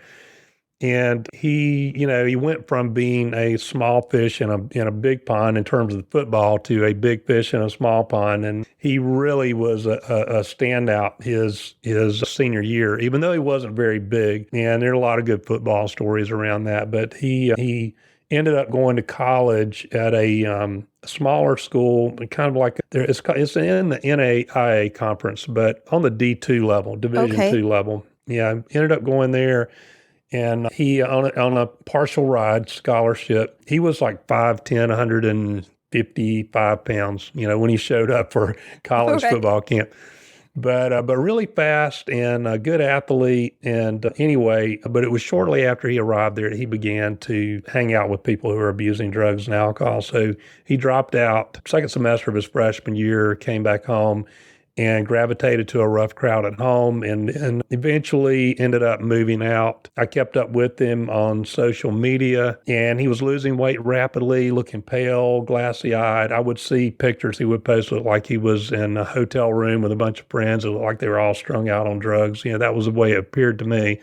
And he went from being a small fish in a big pond in terms of the football to a big fish in a small pond. And he really was a standout his senior year, even though he wasn't very big. And there are a lot of good football stories around that. But he ended up going to college at a smaller school, kind of like it's in the NAIA conference, but on the D2 level, Division II level. Yeah, ended up going there. And he, on a partial ride scholarship, he was like 5'10", 155 pounds, when he showed up for college football camp. But really fast and a good athlete. And anyway, but it was shortly after he arrived there that he began to hang out with people who were abusing drugs and alcohol. So he dropped out second semester of his freshman year, came back home, and gravitated to a rough crowd at home and eventually ended up moving out. I kept up with him on social media, and he was losing weight rapidly, looking pale, glassy-eyed. I would see pictures he would post, look like he was in a hotel room with a bunch of friends. It looked like they were all strung out on drugs. That was the way it appeared to me.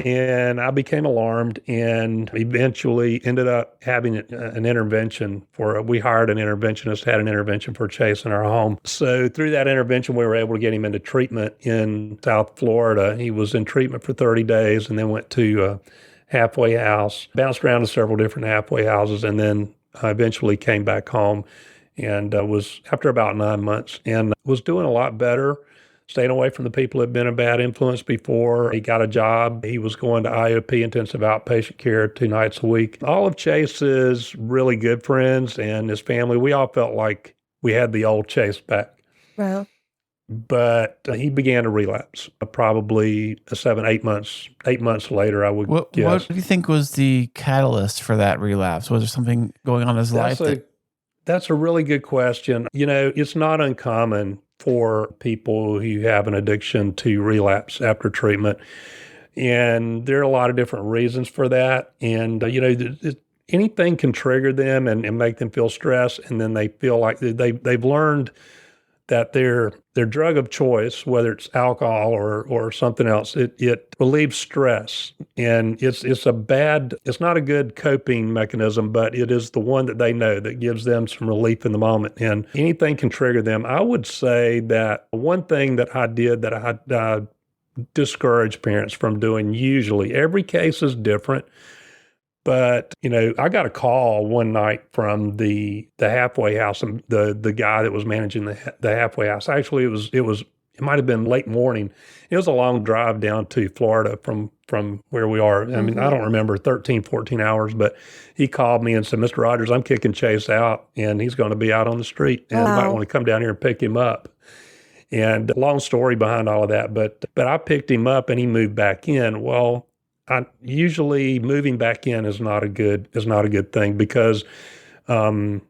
And I became alarmed and eventually ended up having an intervention we hired an interventionist, had an intervention for Chase in our home. So through that intervention, we were able to get him into treatment in South Florida. He was in treatment for 30 days and then went to a halfway house, bounced around to several different halfway houses, and then eventually came back home and was after about 9 months and was doing a lot better. Staying away from the people who had been a bad influence before. He got a job. He was going to IOP, intensive outpatient care, 2 nights a week. All of Chase's really good friends and his family, we all felt like we had the old Chase back. Wow. But he began to relapse probably 8 months later, I would guess. What do you think was the catalyst for that relapse? Was there something going on in his life? That's a really good question. It's not uncommon for people who have an addiction to relapse after treatment. And there are a lot of different reasons for that. And, anything can trigger them and make them feel stressed. And then they feel like they've learned that their drug of choice, whether it's alcohol or something else, it relieves stress. And it's not a good coping mechanism, but it is the one that they know that gives them some relief in the moment. And anything can trigger them. I would say that one thing that I did that I discourage parents from doing, usually, every case is different. But, I got a call one night from the halfway house, the guy that was managing the halfway house. Actually, it might have been late morning. It was a long drive down to Florida from where we are. I mean, I don't remember, 13, 14 hours, but he called me and said, "Mr. Rodgers, I'm kicking Chase out and he's going to be out on the street and you might want to come down here and pick him up." And long story behind all of that, but I picked him up and he moved back in. Well, usually moving back in is not a good thing because, there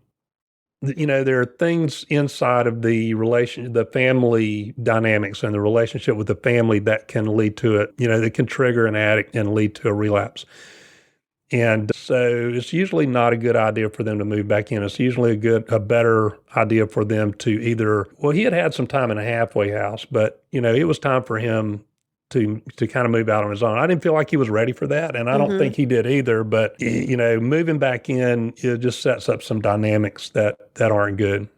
are things inside of the family dynamics and the relationship with the family that can lead to it, that can trigger an addict and lead to a relapse. And so it's usually not a good idea for them to move back in. It's usually a better idea for them to he had some time in a halfway house, but, it was time for him to kind of move out on his own. I didn't feel like he was ready for that, and I don't think he did either. But, moving back in, it just sets up some dynamics that aren't good.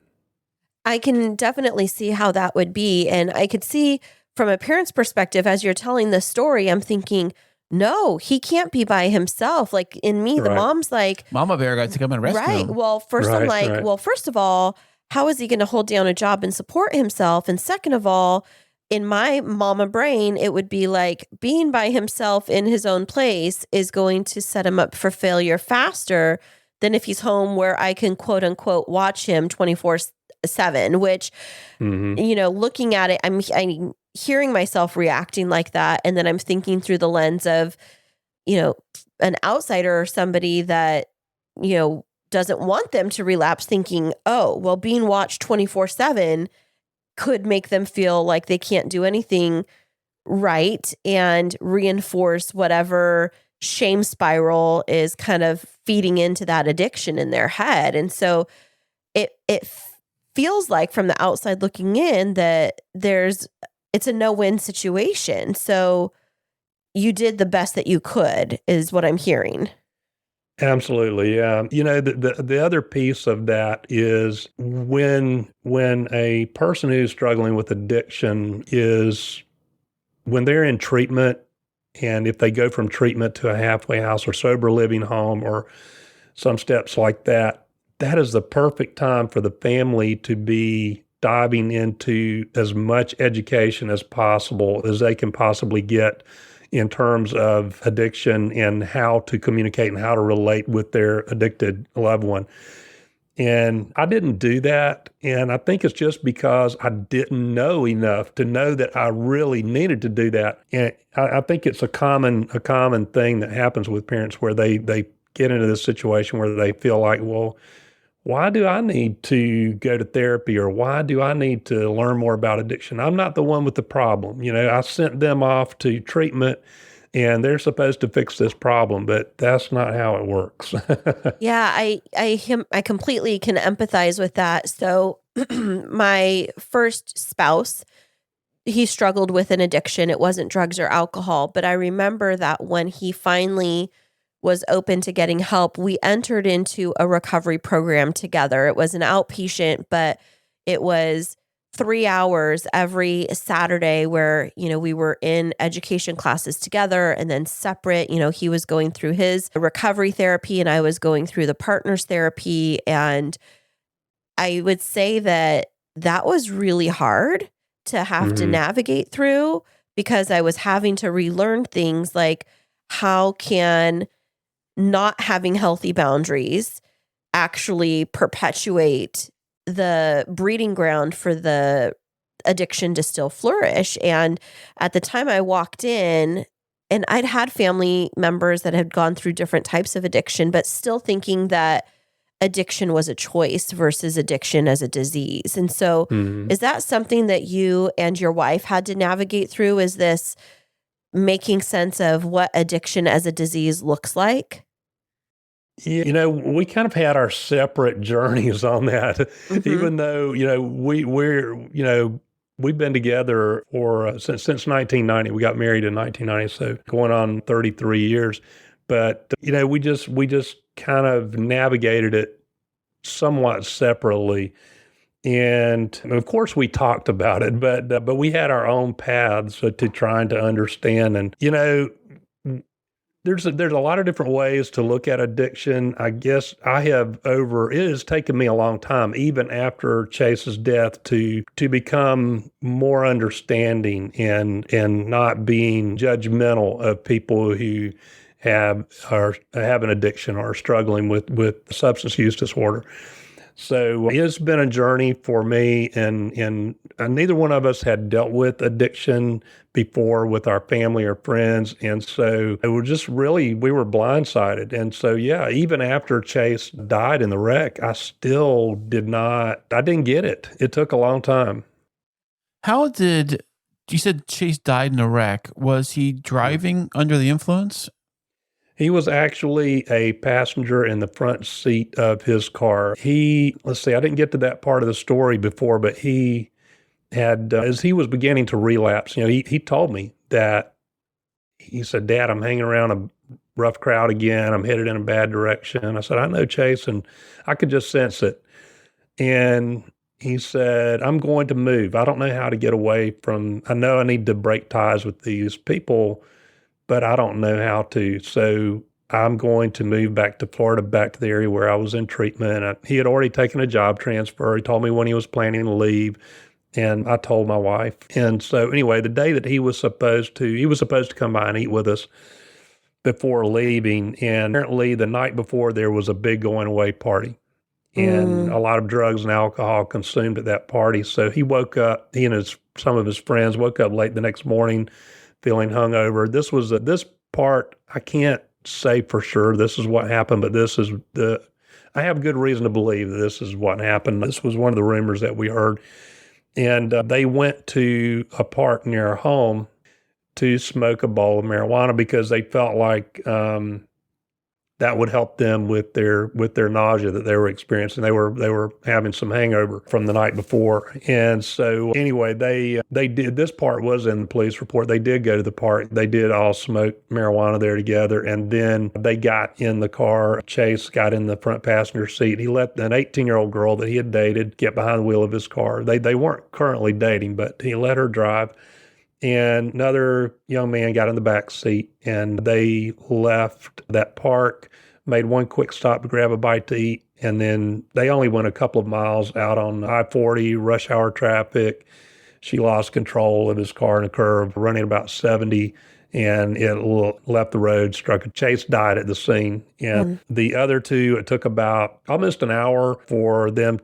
I can definitely see how that would be. And I could see from a parent's perspective, as you're telling this story, I'm thinking, no, he can't be by himself. Like in me, the mom's like, Mama Bear got to come and rescue him. Well, first I'm like, well, first of all, how is he going to hold down a job and support himself? And second of all, in my mama brain, it would be like being by himself in his own place is going to set him up for failure faster than if he's home where I can quote unquote watch him 24/7, which, looking at it, I'm hearing myself reacting like that. And then I'm thinking through the lens of, an outsider or somebody that, doesn't want them to relapse, thinking, oh, well, being watched 24/7 could make them feel like they can't do anything right and reinforce whatever shame spiral is kind of feeding into that addiction in their head. And so it feels like from the outside looking in that it's a no-win situation. So you did the best that you could is what I'm hearing. Absolutely. Yeah. The other piece of that is when a person who's struggling with addiction when they're in treatment, and if they go from treatment to a halfway house or sober living home or some steps like that, that is the perfect time for the family to be diving into as much education as possible as they can possibly get in terms of addiction and how to communicate and how to relate with their addicted loved one. And I didn't do that. And I think it's just because I didn't know enough to know that I really needed to do that. And I think it's a common thing that happens with parents where they get into this situation where they feel like, well, why do I need to go to therapy, or why do I need to learn more about addiction? I'm not the one with the problem. I sent them off to treatment and they're supposed to fix this problem, but that's not how it works. Yeah, I completely can empathize with that. So my first spouse he struggled with an addiction. It wasn't drugs or alcohol. But I remember that when he finally was open to getting help, we entered into a recovery program together. It was an outpatient, but it was 3 hours every Saturday where, we were in education classes together and then separate. He was going through his recovery therapy and I was going through the partners therapy. And I would say that was really hard to have to navigate through, because I was having to relearn things like, how can not having healthy boundaries actually perpetuate the breeding ground for the addiction to still flourish. And at the time I walked in, and I'd had family members that had gone through different types of addiction, but still thinking that addiction was a choice versus addiction as a disease. And so is that something that you and your wife had to navigate through? Is this making sense of what addiction as a disease looks like? Yeah, we kind of had our separate journeys on that, even though, we've been together for since 1990. We got married in 1990, so going on 33 years. But, we just kind of navigated it somewhat separately. And of course we talked about it, but we had our own paths to trying to understand. And, there's a lot of different ways to look at addiction. I guess it has taken me a long time, even after Chase's death, to become more understanding and not being judgmental of people who have an addiction or are struggling with substance use disorder. So it's been a journey for me, and neither one of us had dealt with addiction before with our family or friends. And so we were blindsided. And so, yeah, even after Chase died in the wreck, I still didn't get it. It took a long time. You said Chase died in a wreck. Was he driving under the influence? He was actually a passenger in the front seat of his car. I didn't get to that part of the story before, but he had, as he was beginning to relapse, he told me that, he said, "Dad, I'm hanging around a rough crowd again. I'm headed in a bad direction." I said, "I know, Chase," and I could just sense it. And he said, "I'm going to move. I don't know how to get away I know I need to break ties with these people, but I don't know how to. So I'm going to move back to Florida, back to the area where I was in treatment." He had already taken a job transfer. He told me when he was planning to leave, and I told my wife. And so anyway, the day that he was supposed to come by and eat with us before leaving. And apparently the night before, there was a big going away party and a lot of drugs and alcohol consumed at that party. So he woke up, he and some of his friends woke up late the next morning feeling hungover. This part, I can't say for sure this is what happened, but I have good reason to believe that this is what happened. This was one of the rumors that we heard. And they went to a park near our home to smoke a bowl of marijuana because they felt like that would help them with their nausea that they were experiencing. They were having some hangover from the night before. And so anyway, they did, this part was in the police report. They did go to the park. They did all smoke marijuana there together. And then they got in the car. Chase got in the front passenger seat. He let an 18-year-old girl that he had dated get behind the wheel of his car. They weren't currently dating, but he let her drive. And another young man got in the back seat, and they left that park, made one quick stop to grab a bite to eat, and then they only went a couple of miles out on I-40, rush hour traffic. She lost control of his car in a curve, running about 70, and it left the road, struck a Chase, died at the scene. And the other two, it took about almost an hour for the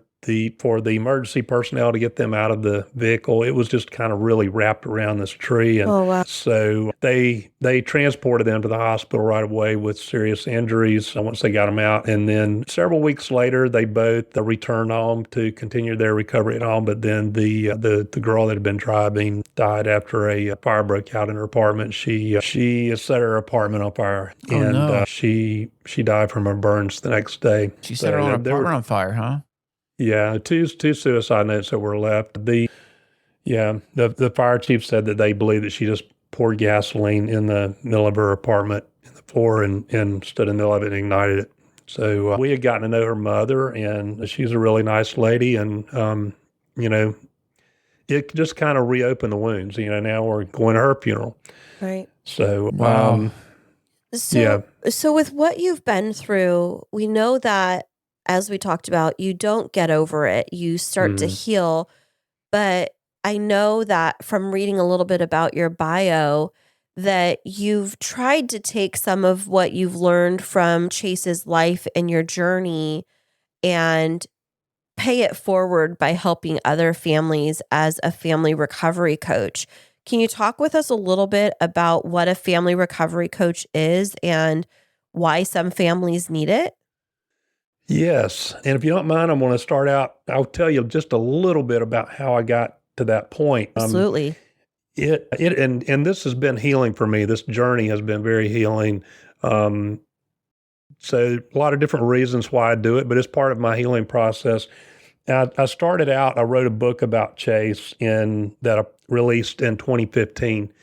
emergency personnel to get them out of the vehicle. It was just kind of really wrapped around this tree. And so they transported them to the hospital right away with serious injuries once they got them out. And then several weeks later, they both returned home to continue their recovery at home. But then the girl that had been driving died after a fire broke out in her apartment. She set her apartment on fire. She died from her burns the next day. She set her own apartment on fire, huh? Yeah, two suicide notes that were left. Yeah. The fire chief said that they believe that she just poured gasoline in the middle of her apartment in the floor and stood in the middle of it and ignited it. So we had gotten to know her mother, and she's a really nice lady. And, you know, it just kind of reopened the wounds. You know, now we're going to her funeral. Right. So, Wow. So with what you've been through, we know that, as we talked about, you don't get over it. You start to heal. But I know that from reading a little bit about your bio, that you've tried to take some of what you've learned from Chase's life and your journey and pay it forward by helping other families as a family recovery coach. Can you talk with us a little bit about what a family recovery coach is and why some families need it? Yes. And if you don't mind, I'm going to start out. I'll tell you just a little bit about how I got to that point. Absolutely. And this has been healing for me. This journey has been very healing. So a lot of different reasons why I do it, but it's part of my healing process. I started out, I wrote a book about Chase that I released in 2015.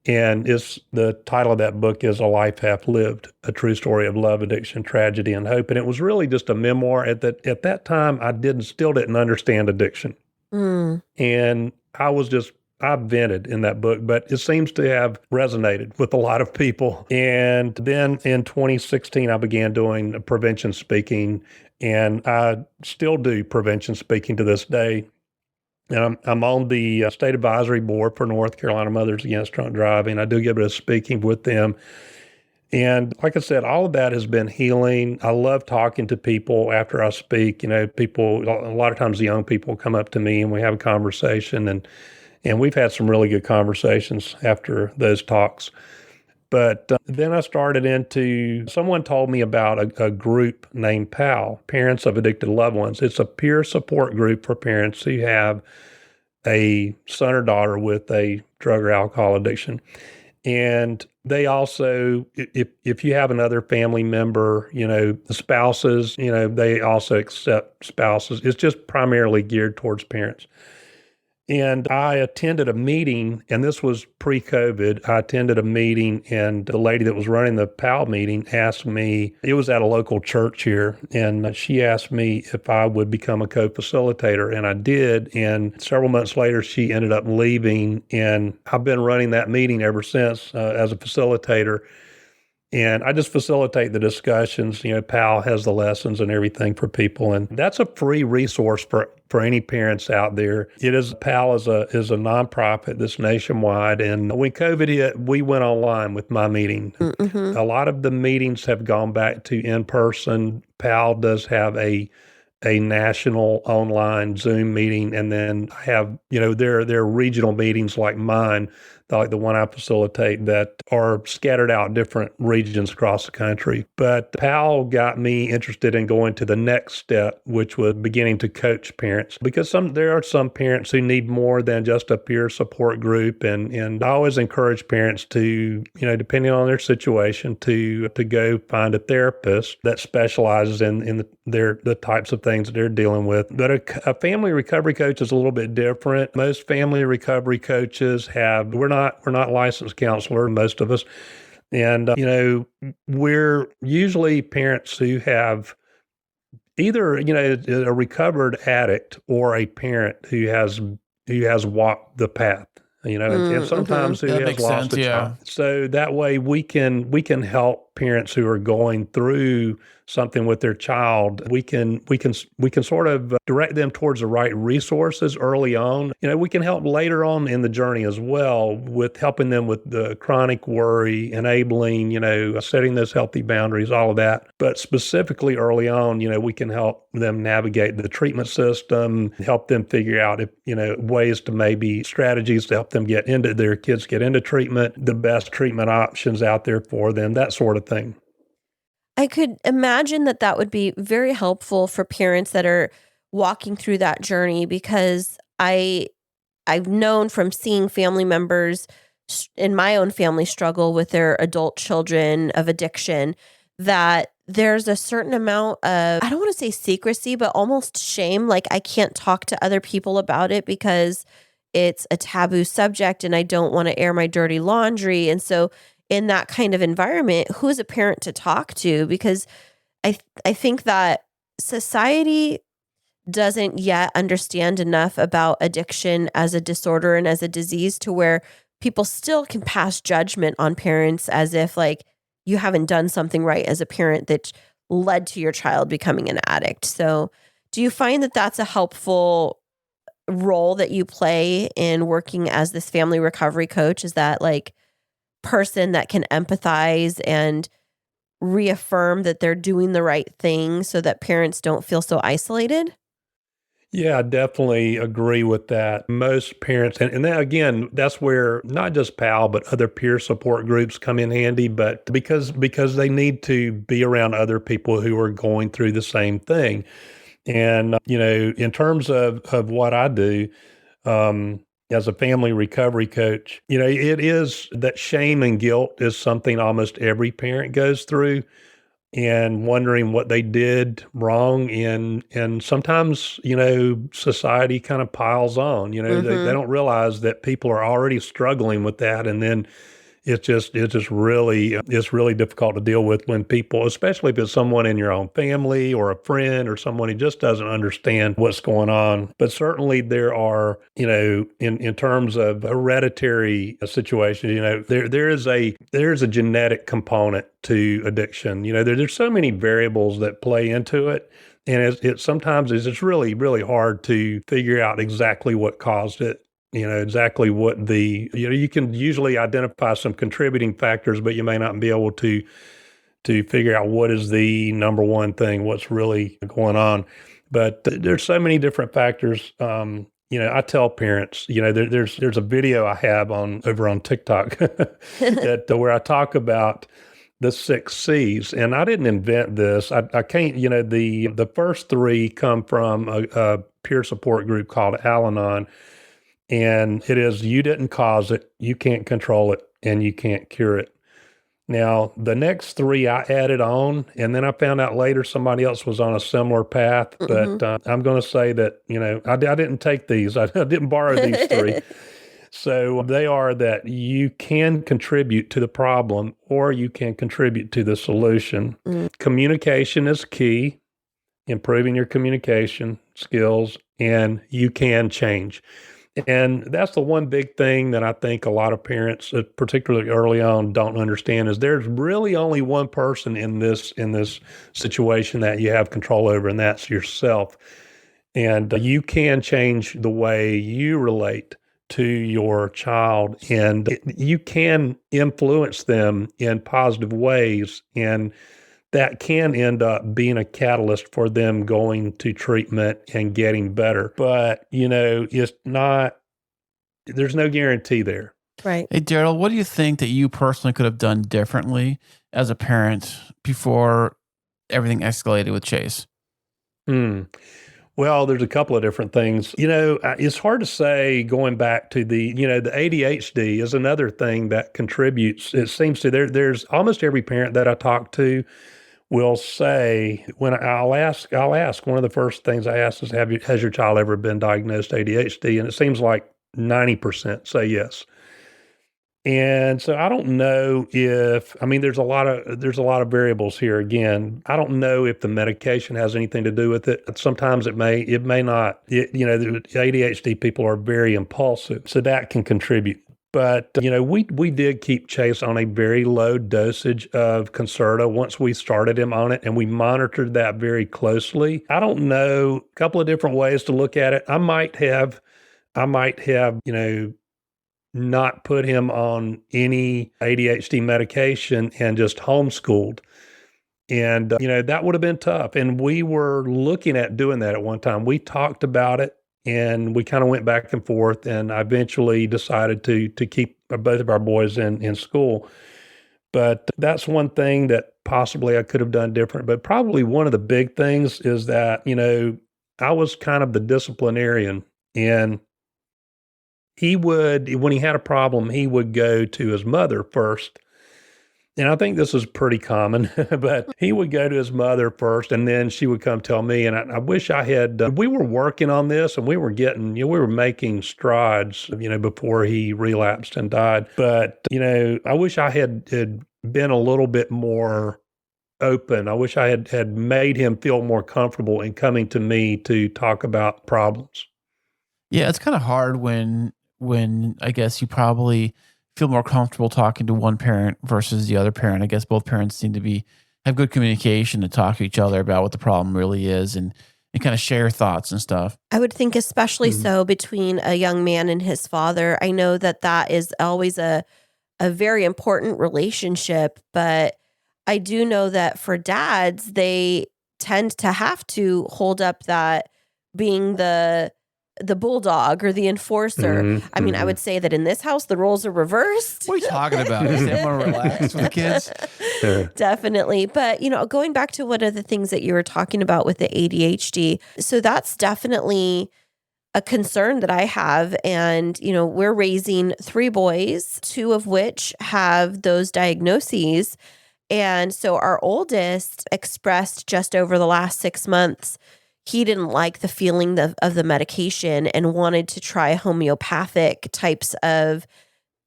And the title of that book is A Life Half Lived, a true story of love, addiction, tragedy, and hope. And it was really just a memoir. At that time, I still didn't understand addiction. And I vented in that book, but it seems to have resonated with a lot of people. And then in 2016, I began doing prevention speaking, and I still do prevention speaking to this day. And I'm on the state advisory board for North Carolina Mothers Against Drunk Driving. I do get a bit of speaking with them. And like I said, all of that has been healing. I love talking to people after I speak. You know, a lot of times the young people come up to me and we have a conversation, and we've had some really good conversations after those talks. But then I started someone told me about a group named PAL, Parents of Addicted Loved Ones. It's a peer support group for parents who have a son or daughter with a drug or alcohol addiction. And they also, if you have another family member, you know, the spouses, you know, they also accept spouses. It's just primarily geared towards parents. And I attended a meeting, and this was pre-COVID. I attended a meeting, and the lady that was running the PAL meeting asked me, it was at a local church here, and she asked me if I would become a co-facilitator, and I did. And several months later, she ended up leaving, and I've been running that meeting ever since as a facilitator. And I just facilitate the discussions. You know, PAL has the lessons and everything for people. And that's a free resource for any parents out there. PAL is a nonprofit that's nationwide. And when COVID hit, we went online with my meeting. A lot of the meetings have gone back to in-person. PAL does have a national online Zoom meeting. And then I have, you know, there are regional meetings like mine, like the one I facilitate, that are scattered out different regions across the country. But PAL got me interested in going to the next step, which was beginning to coach parents, because there are some parents who need more than just a peer support group. And I always encourage parents to, you know, depending on their situation, to go find a therapist that specializes in the types of things that they're dealing with. But a family recovery coach is a little bit different. Most family recovery coaches we're not licensed counselors, most of us. And, you know, we're usually parents who have either, you know, a recovered addict or a parent who has walked the path, you know, and sometimes who has lost a child. So that way we can help parents who are going through something with their child. We can sort of direct them towards the right resources early on. You know, we can help later on in the journey as well with helping them with the chronic worry, enabling, you know, setting those healthy boundaries, all of that. But specifically early on, you know, we can help them navigate the treatment system, help them figure out, ways to maybe strategies to help them get into treatment, the best treatment options out there for them, that sort of thing. I could imagine that would be very helpful for parents that are walking through that journey, because I've known from seeing family members in my own family struggle with their adult children of addiction that there's a certain amount of, I don't want to say secrecy, but almost shame. Like, I can't talk to other people about it because it's a taboo subject and I don't want to air my dirty laundry. And so in that kind of environment, who's a parent to talk to? Because I think that society doesn't yet understand enough about addiction as a disorder and as a disease to where people still can pass judgment on parents as if like you haven't done something right as a parent that led to your child becoming an addict. So do you find that that's a helpful role that you play in working as this family recovery coach? Is that like person that can empathize and reaffirm that they're doing the right thing so that parents don't feel so isolated? Yeah, I definitely agree with that. Most parents, and then again, that's where not just PAL, but other peer support groups come in handy, but because they need to be around other people who are going through the same thing. And, in terms of what I do, as a family recovery coach, it is that shame and guilt is something almost every parent goes through, and wondering what they did wrong. And sometimes, society kind of piles on, they don't realize that people are already struggling with that. And then it's really difficult to deal with when people, especially if it's someone in your own family or a friend or someone who just doesn't understand what's going on. But certainly there are, in terms of hereditary situations, there is a genetic component to addiction. There's so many variables that play into it. And it sometimes it's really, really hard to figure out exactly what caused it. Exactly what you can usually identify some contributing factors, but you may not be able to figure out what is the number one thing, what's really going on. But there's so many different factors. I tell parents, there's a video I have over on TikTok where I talk about the 6 C's, and I didn't invent this. I can't, the first 3 come from a peer support group called Al-Anon. And it is, you didn't cause it, you can't control it, and you can't cure it. Now, the next 3 I added on, and then I found out later somebody else was on a similar path. But I'm going to say that, I didn't take these. I didn't borrow these 3. So they are that you can contribute to the problem or you can contribute to the solution. Communication is key, improving your communication skills, and you can change. And that's the one big thing that I think a lot of parents, particularly early on, don't understand is there's really only one person in this situation that you have control over, and that's yourself. And you can change the way you relate to your child, and you can influence them in positive ways, and that can end up being a catalyst for them going to treatment and getting better. But, it's not, there's no guarantee there. Right. Hey, Darryl, what do you think that you personally could have done differently as a parent before everything escalated with Chase? Well, there's a couple of different things. It's hard to say going back to the ADHD is another thing that contributes. It seems to there's almost every parent that I talk to will say, when I'll ask, one of the first things I ask is, has your child ever been diagnosed ADHD? And it seems like 90% say yes. And so I don't know there's a lot of variables here. Again, I don't know if the medication has anything to do with it. Sometimes it may not. The ADHD people are very impulsive, so that can contribute. But, we did keep Chase on a very low dosage of Concerta once we started him on it, and we monitored that very closely. I don't know, a couple of different ways to look at it. I might have, not put him on any ADHD medication and just homeschooled. And, that would have been tough. And we were looking at doing that at one time. We talked about it. And we kind of went back and forth, and I eventually decided to keep both of our boys in school. But that's one thing that possibly I could have done different. But probably one of the big things is that, I was kind of the disciplinarian, and when he had a problem, he would go to his mother first. and I think this is pretty common, but he would go to his mother first, and then she would come tell me. And I wish I had. We were working on this, and we were getting, we were making strides, before he relapsed and died. But I wish I had been a little bit more open. I wish I had made him feel more comfortable in coming to me to talk about problems. Yeah, it's kind of hard when I guess you probably feel more comfortable talking to one parent versus the other parent. I guess both parents seem to have good communication to talk to each other about what the problem really is and kind of share thoughts and stuff. I would think especially so between a young man and his father. I know that is always a very important relationship, but I do know that for dads, they tend to have to hold up that being the bulldog or the enforcer. I mean, I would say that in this house, the roles are reversed. What are you talking about? You say more relaxed with the kids? Definitely. But, going back to one of the things that you were talking about with the ADHD, so that's definitely a concern that I have. And, we're raising 3 boys, 2 of which have those diagnoses. And so our oldest expressed just over the last 6 months, he didn't like the feeling of the medication and wanted to try homeopathic types of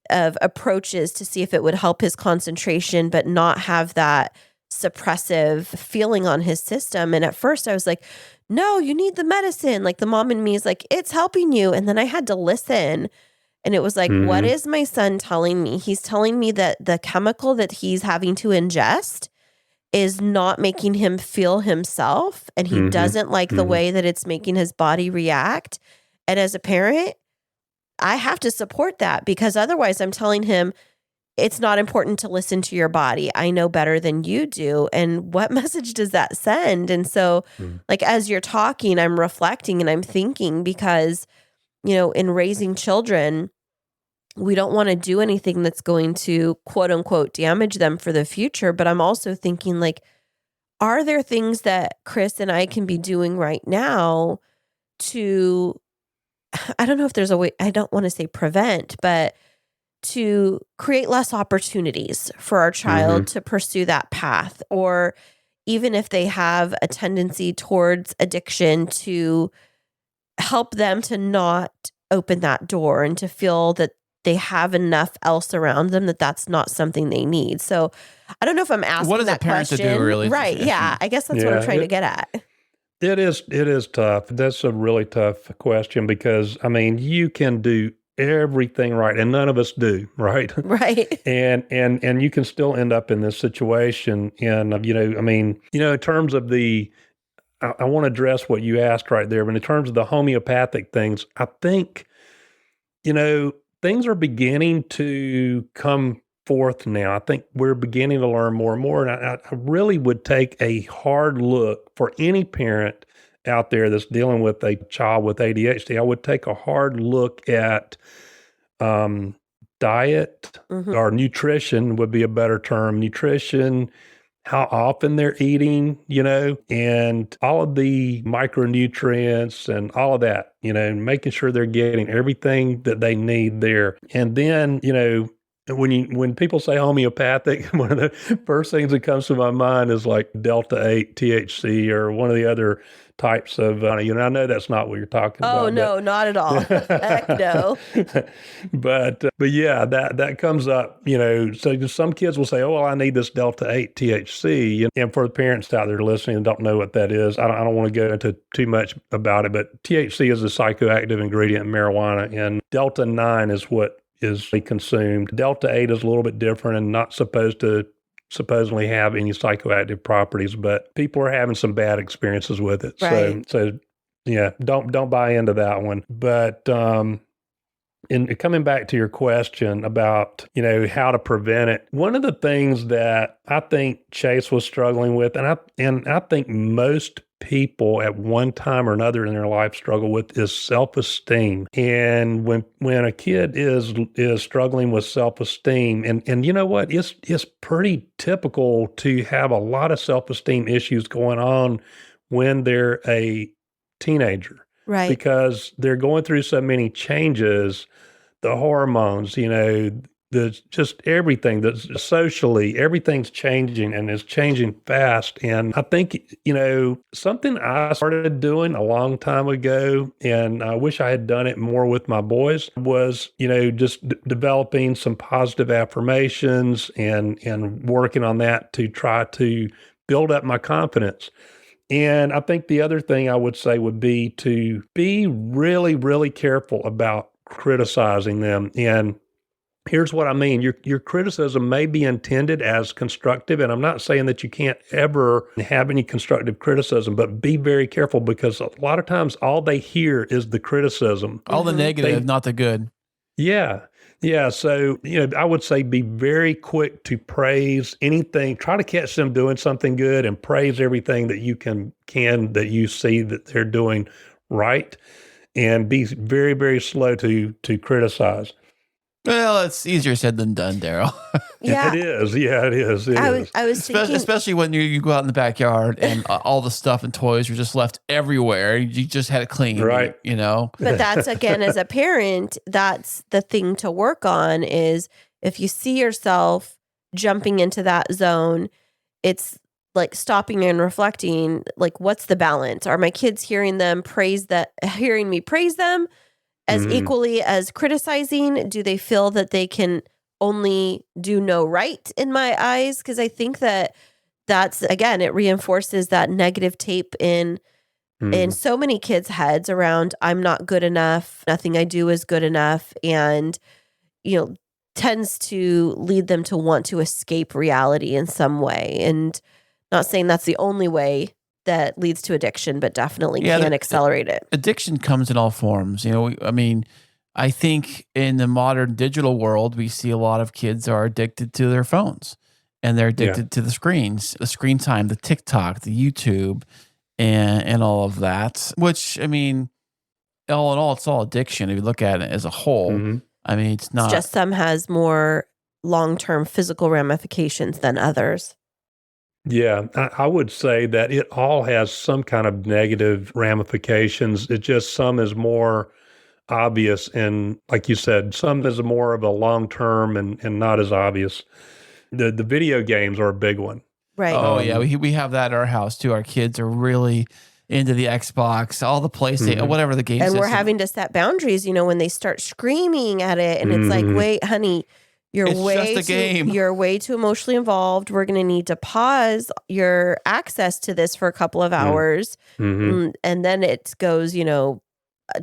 approaches to see if it would help his concentration, but not have that suppressive feeling on his system. And at first I was like, no, you need the medicine. Like the mom in me is like, it's helping you. And then I had to listen. And it was like, what is my son telling me? He's telling me that the chemical that he's having to ingest is not making him feel himself. And he doesn't like the way that it's making his body react. And as a parent, I have to support that because otherwise I'm telling him it's not important to listen to your body. I know better than you do. And what message does that send? And so like, as you're talking, I'm reflecting and I'm thinking because in raising children, we don't want to do anything that's going to quote unquote damage them for the future. But I'm also thinking like, are there things that Kris and I can be doing right now to, I don't know if there's a way, I don't want to say prevent, but to create less opportunities for our child to pursue that path, or even if they have a tendency towards addiction, to help them to not open that door and to feel that they have enough else around them that that's not something they need. So I don't know if I'm asking what is that a parent question. to do, really? Right. Yeah. I guess that's what I'm trying to get at. It is tough. That's a really tough question because, you can do everything right, and none of us do, right? Right. And you can still end up in this situation. And, in terms of I want to address what you asked right there, but in terms of the homeopathic things, I think, things are beginning to come forth now. I think we're beginning to learn more and more. And I really would take a hard look for any parent out there that's dealing with a child with ADHD. I would take a hard look at diet or nutrition would be a better term. Nutrition, how often they're eating, and all of the micronutrients and all of that, making sure they're getting everything that they need there. And then, when people say homeopathic, one of the first things that comes to my mind is like Delta 8 THC or one of the other types of, I know that's not what you're talking about. Oh, no, not at all. Heck no. But yeah, that comes up, so some kids will say, oh, well, I need this Delta 8 THC. And for the parents out there listening and don't know what that is, I don't want to go into too much about it, but THC is a psychoactive ingredient in marijuana, and Delta 9 is what is consumed. Delta 8 is a little bit different and not supposedly have any psychoactive properties, but people are having some bad experiences with it. Right. So yeah, don't buy into that one. But in coming back to your question about, how to prevent it, one of the things that I think Chase was struggling with, and I think most people at one time or another in their life struggle with, is self-esteem. And when a kid is struggling with self-esteem, and you know what, it's pretty typical to have a lot of self-esteem issues going on when they're a teenager. Right. Because they're going through so many changes, the hormones, just everything that's socially, everything's changing and it's changing fast. And I think, something I started doing a long time ago, and I wish I had done it more with my boys, was, just developing some positive affirmations and working on that to try to build up my confidence. And I think the other thing I would say would be to be really, really careful about criticizing them. And here's what I mean. Your criticism may be intended as constructive, and I'm not saying that you can't ever have any constructive criticism, but be very careful, because a lot of times all they hear is the criticism. All the negative, not the good. Yeah. Yeah. So, I would say be very quick to praise anything. Try to catch them doing something good and praise everything that you can that you see that they're doing right, and be very, very slow to criticize. Well, it's easier said than done, Darryl. Yeah, it is. Yeah, it is. I was thinking, especially when you go out in the backyard and all the stuff and toys are just left everywhere. You just had it clean, right? But that's, again, as a parent, that's the thing to work on. Is if you see yourself jumping into that zone, it's like stopping and reflecting. Like, what's the balance? Are my kids hearing me praise them as equally as criticizing? Do they feel that they can only do no right in my eyes? Because I think that's, again, it reinforces that negative tape in so many kids' heads around, I'm not good enough, nothing I do is good enough, and tends to lead them to want to escape reality in some way. And not saying that's the only way that leads to addiction, but definitely can accelerate it. Addiction comes in all forms. I think in the modern digital world, we see a lot of kids are addicted to their phones, and they're addicted to the screens, the screen time, the TikTok, the YouTube, and all of that, which, all in all, it's all addiction. If you look at it as a whole, it's not. It's just some has more long-term physical ramifications than others. Yeah, I would say that it all has some kind of negative ramifications. It just, some is more obvious, and like you said, some is more of a long-term and not as obvious. The video games are a big one. Right. Oh, yeah. We have that at our house, too. Our kids are really into the Xbox, all the PlayStation, whatever the game and system. We're having to set boundaries, when they start screaming at it, and it's like, wait, honey, you're way too emotionally involved. We're going to need to pause your access to this for a couple of hours. And then it goes,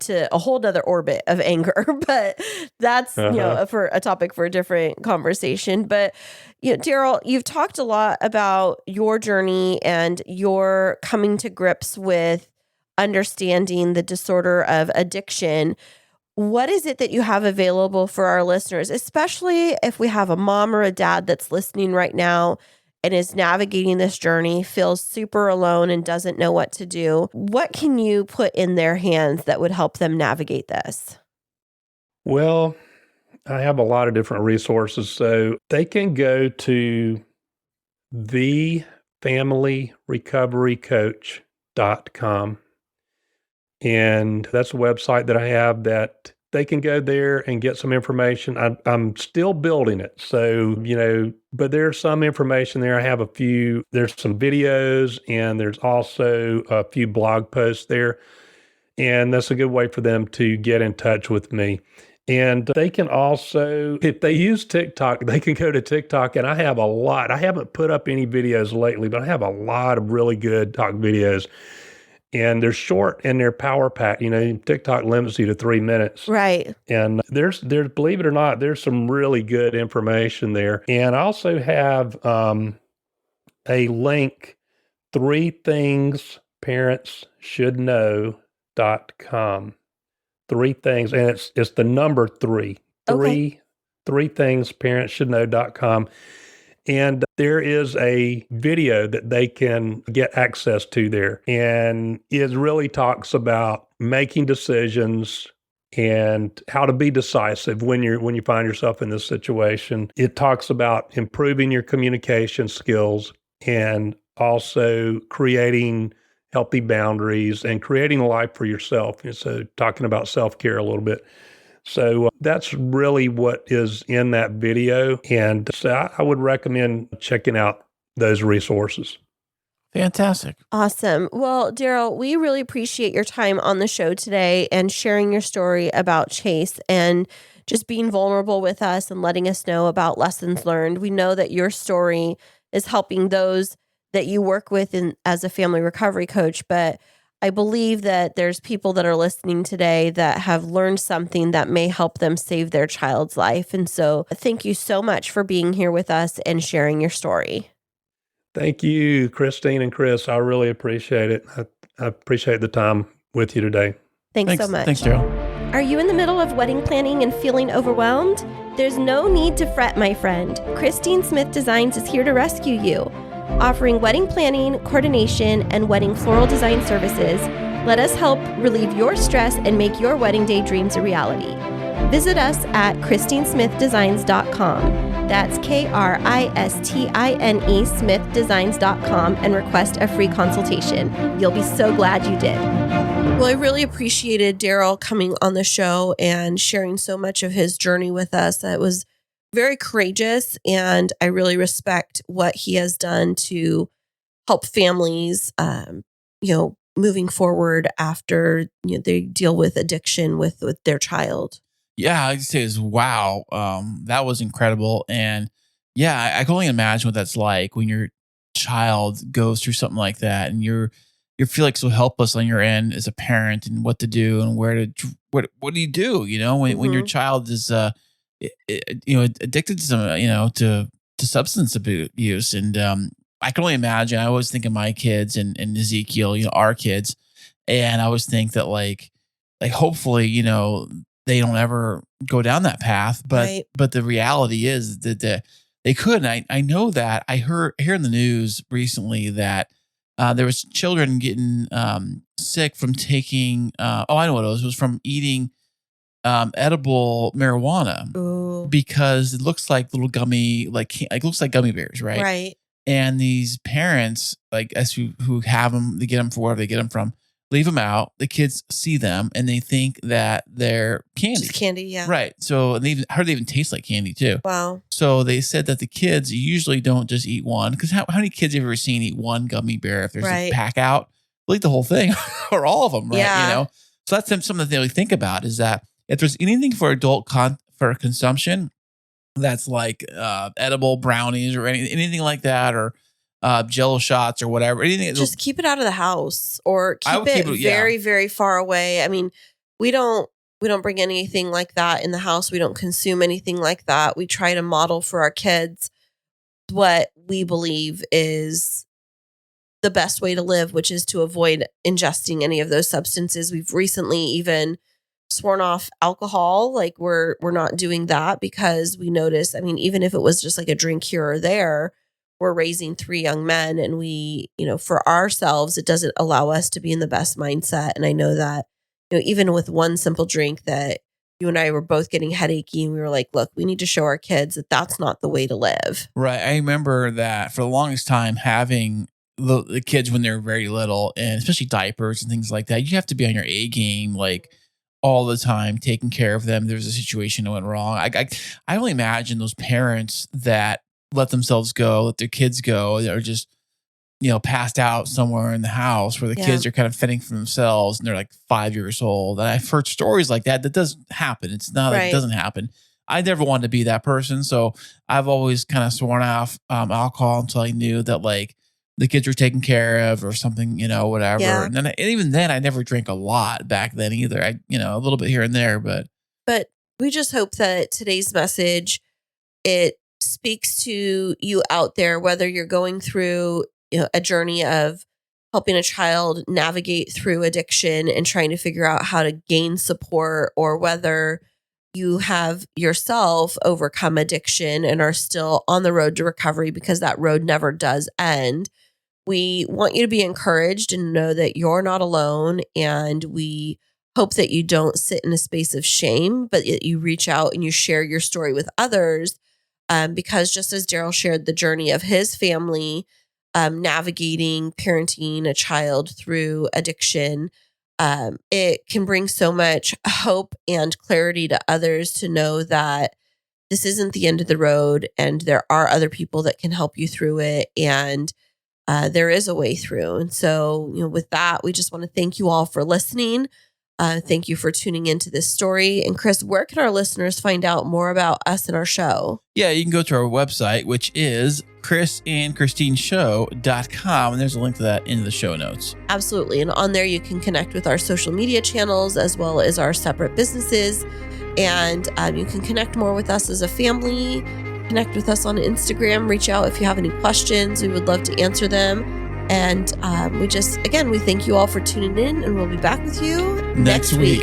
to a whole nother orbit of anger. But that's, for a topic for a different conversation. But, Darryl, you've talked a lot about your journey and your coming to grips with understanding the disorder of addiction. What is it that you have available for our listeners, especially if we have a mom or a dad that's listening right now and is navigating this journey, feels super alone and doesn't know what to do? What can you put in their hands that would help them navigate this? Well, I have a lot of different resources. So they can go to thefamilyrecoverycoach.com. And that's a website that I have that they can go there and get some information. I'm still building it. So, but there's some information there. I have there's some videos, and there's also a few blog posts there. And that's a good way for them to get in touch with me. And they can also, if they use TikTok, they can go to TikTok. And I have a lot. I haven't put up any videos lately, but I have a lot of really good talk videos. And they're short and they're power packed. TikTok limits you to 3 minutes. Right. And there's believe it or not, there's some really good information there. And I also have a link, 3thingsparentssshouldknow.com. 3 things, and it's the number 3. Okay. 3thingsparentssshouldknow.com. And there is a video that they can get access to there. And it really talks about making decisions and how to be decisive when you find yourself in this situation. It talks about improving your communication skills and also creating healthy boundaries and creating a life for yourself. And so talking about self-care a little bit. So that's really what is in that video. And so I would recommend checking out those resources. Fantastic. Awesome. Well, Darryl, we really appreciate your time on the show today and sharing your story about Chase and just being vulnerable with us and letting us know about lessons learned. We know that your story is helping those that you work with as a family recovery coach, but I believe that there's people that are listening today that have learned something that may help them save their child's life. And so thank you so much for being here with us and sharing your story. Thank you, Kristine and Kris. I really appreciate it. I appreciate the time with you today. Thanks so much. Thanks, Darryl. Are you in the middle of wedding planning and feeling overwhelmed? There's no need to fret, my friend. Kristine Smith Designs is here to rescue you. Offering wedding planning, coordination, and wedding floral design services, let us help relieve your stress and make your wedding day dreams a reality. Visit us at KristineSmithDesigns.com. That's KRISTINE SmithDesigns.com and request a free consultation. You'll be so glad you did. Well, I really appreciated Darryl coming on the show and sharing so much of his journey with us. That was very courageous, and I really respect what he has done to help families, moving forward after they deal with addiction with their child. Yeah, I'd say is wow. That was incredible. And yeah, I can only imagine what that's like when your child goes through something like that and you feel like so helpless on your end as a parent and what to do and what do you do, when your child is addicted to some, to substance abuse. And I can only imagine. I always think of my kids and Ezekiel, our kids, and I always think that like hopefully, they don't ever go down that path. But Right. but the reality is that they could. And I know that I hear in the news recently that there was children getting sick from taking. I know what it was. It was from eating edible marijuana. Ooh. Because it looks like little gummy, it looks like gummy bears, right? Right. And these parents, who have them, they get them for wherever they get them from, leave them out. The kids see them and they think that they're candy. Just candy, yeah. Right. So I heard they even taste like candy too. Wow. So they said that the kids usually don't just eat one. Because how many kids have you ever seen eat one gummy bear? If there's Right. a pack out, they'll eat the whole thing or all of them, right? Yeah. So that's something that they think about is that if there's anything for adult for consumption, that's like edible brownies or anything like that, or Jello shots or whatever. Anything. Just keep it out of the house or I keep would it keep it, yeah. very, very far away. I mean, we don't bring anything like that in the house. We don't consume anything like that. We try to model for our kids what we believe is the best way to live, which is to avoid ingesting any of those substances. We've recently even sworn off alcohol. Like we're not doing that because we notice, even if it was just like a drink here or there, we're raising 3 young men and we, for ourselves, it doesn't allow us to be in the best mindset. And I know that, even with one simple drink that you and I were both getting headachy and we were like, look, we need to show our kids that that's not the way to live. Right. I remember that for the longest time having the kids when they're very little, and especially diapers and things like that, you have to be on your A game, all the time, taking care of them. There's a situation that went wrong. I only imagine those parents that let themselves go, let their kids go, that are just, passed out somewhere in the house where the kids are kind of fending for themselves and they're like 5 years old. And I've heard stories like that. That does happen. It's not like it doesn't happen. I never wanted to be that person. So I've always kind of sworn off alcohol until I knew that the kids were taken care of or something, whatever. Yeah. And even then I never drank a lot back then either. A little bit here and there, but we just hope that today's message, it speaks to you out there, whether you're going through a journey of helping a child navigate through addiction and trying to figure out how to gain support, or whether you have yourself overcome addiction and are still on the road to recovery, because that road never does end. We want you to be encouraged and know that you're not alone. And we hope that you don't sit in a space of shame, but you reach out and you share your story with others. Because just as Darryl shared the journey of his family, navigating parenting a child through addiction, it can bring so much hope and clarity to others to know that this isn't the end of the road and there are other people that can help you through it. And there is a way through. And so, with that, we just want to thank you all for listening. Thank you for tuning into this story. And Kris, where can our listeners find out more about us and our show? Yeah, you can go to our website, which is krisandchristineshow.com. And there's a link to that in the show notes. Absolutely. And on there, you can connect with our social media channels as well as our separate businesses. And you can connect more with us as a family. Connect with us on Instagram. Reach out if you have any questions. We would love to answer them. And we thank you all for tuning in, and we'll be back with you next week.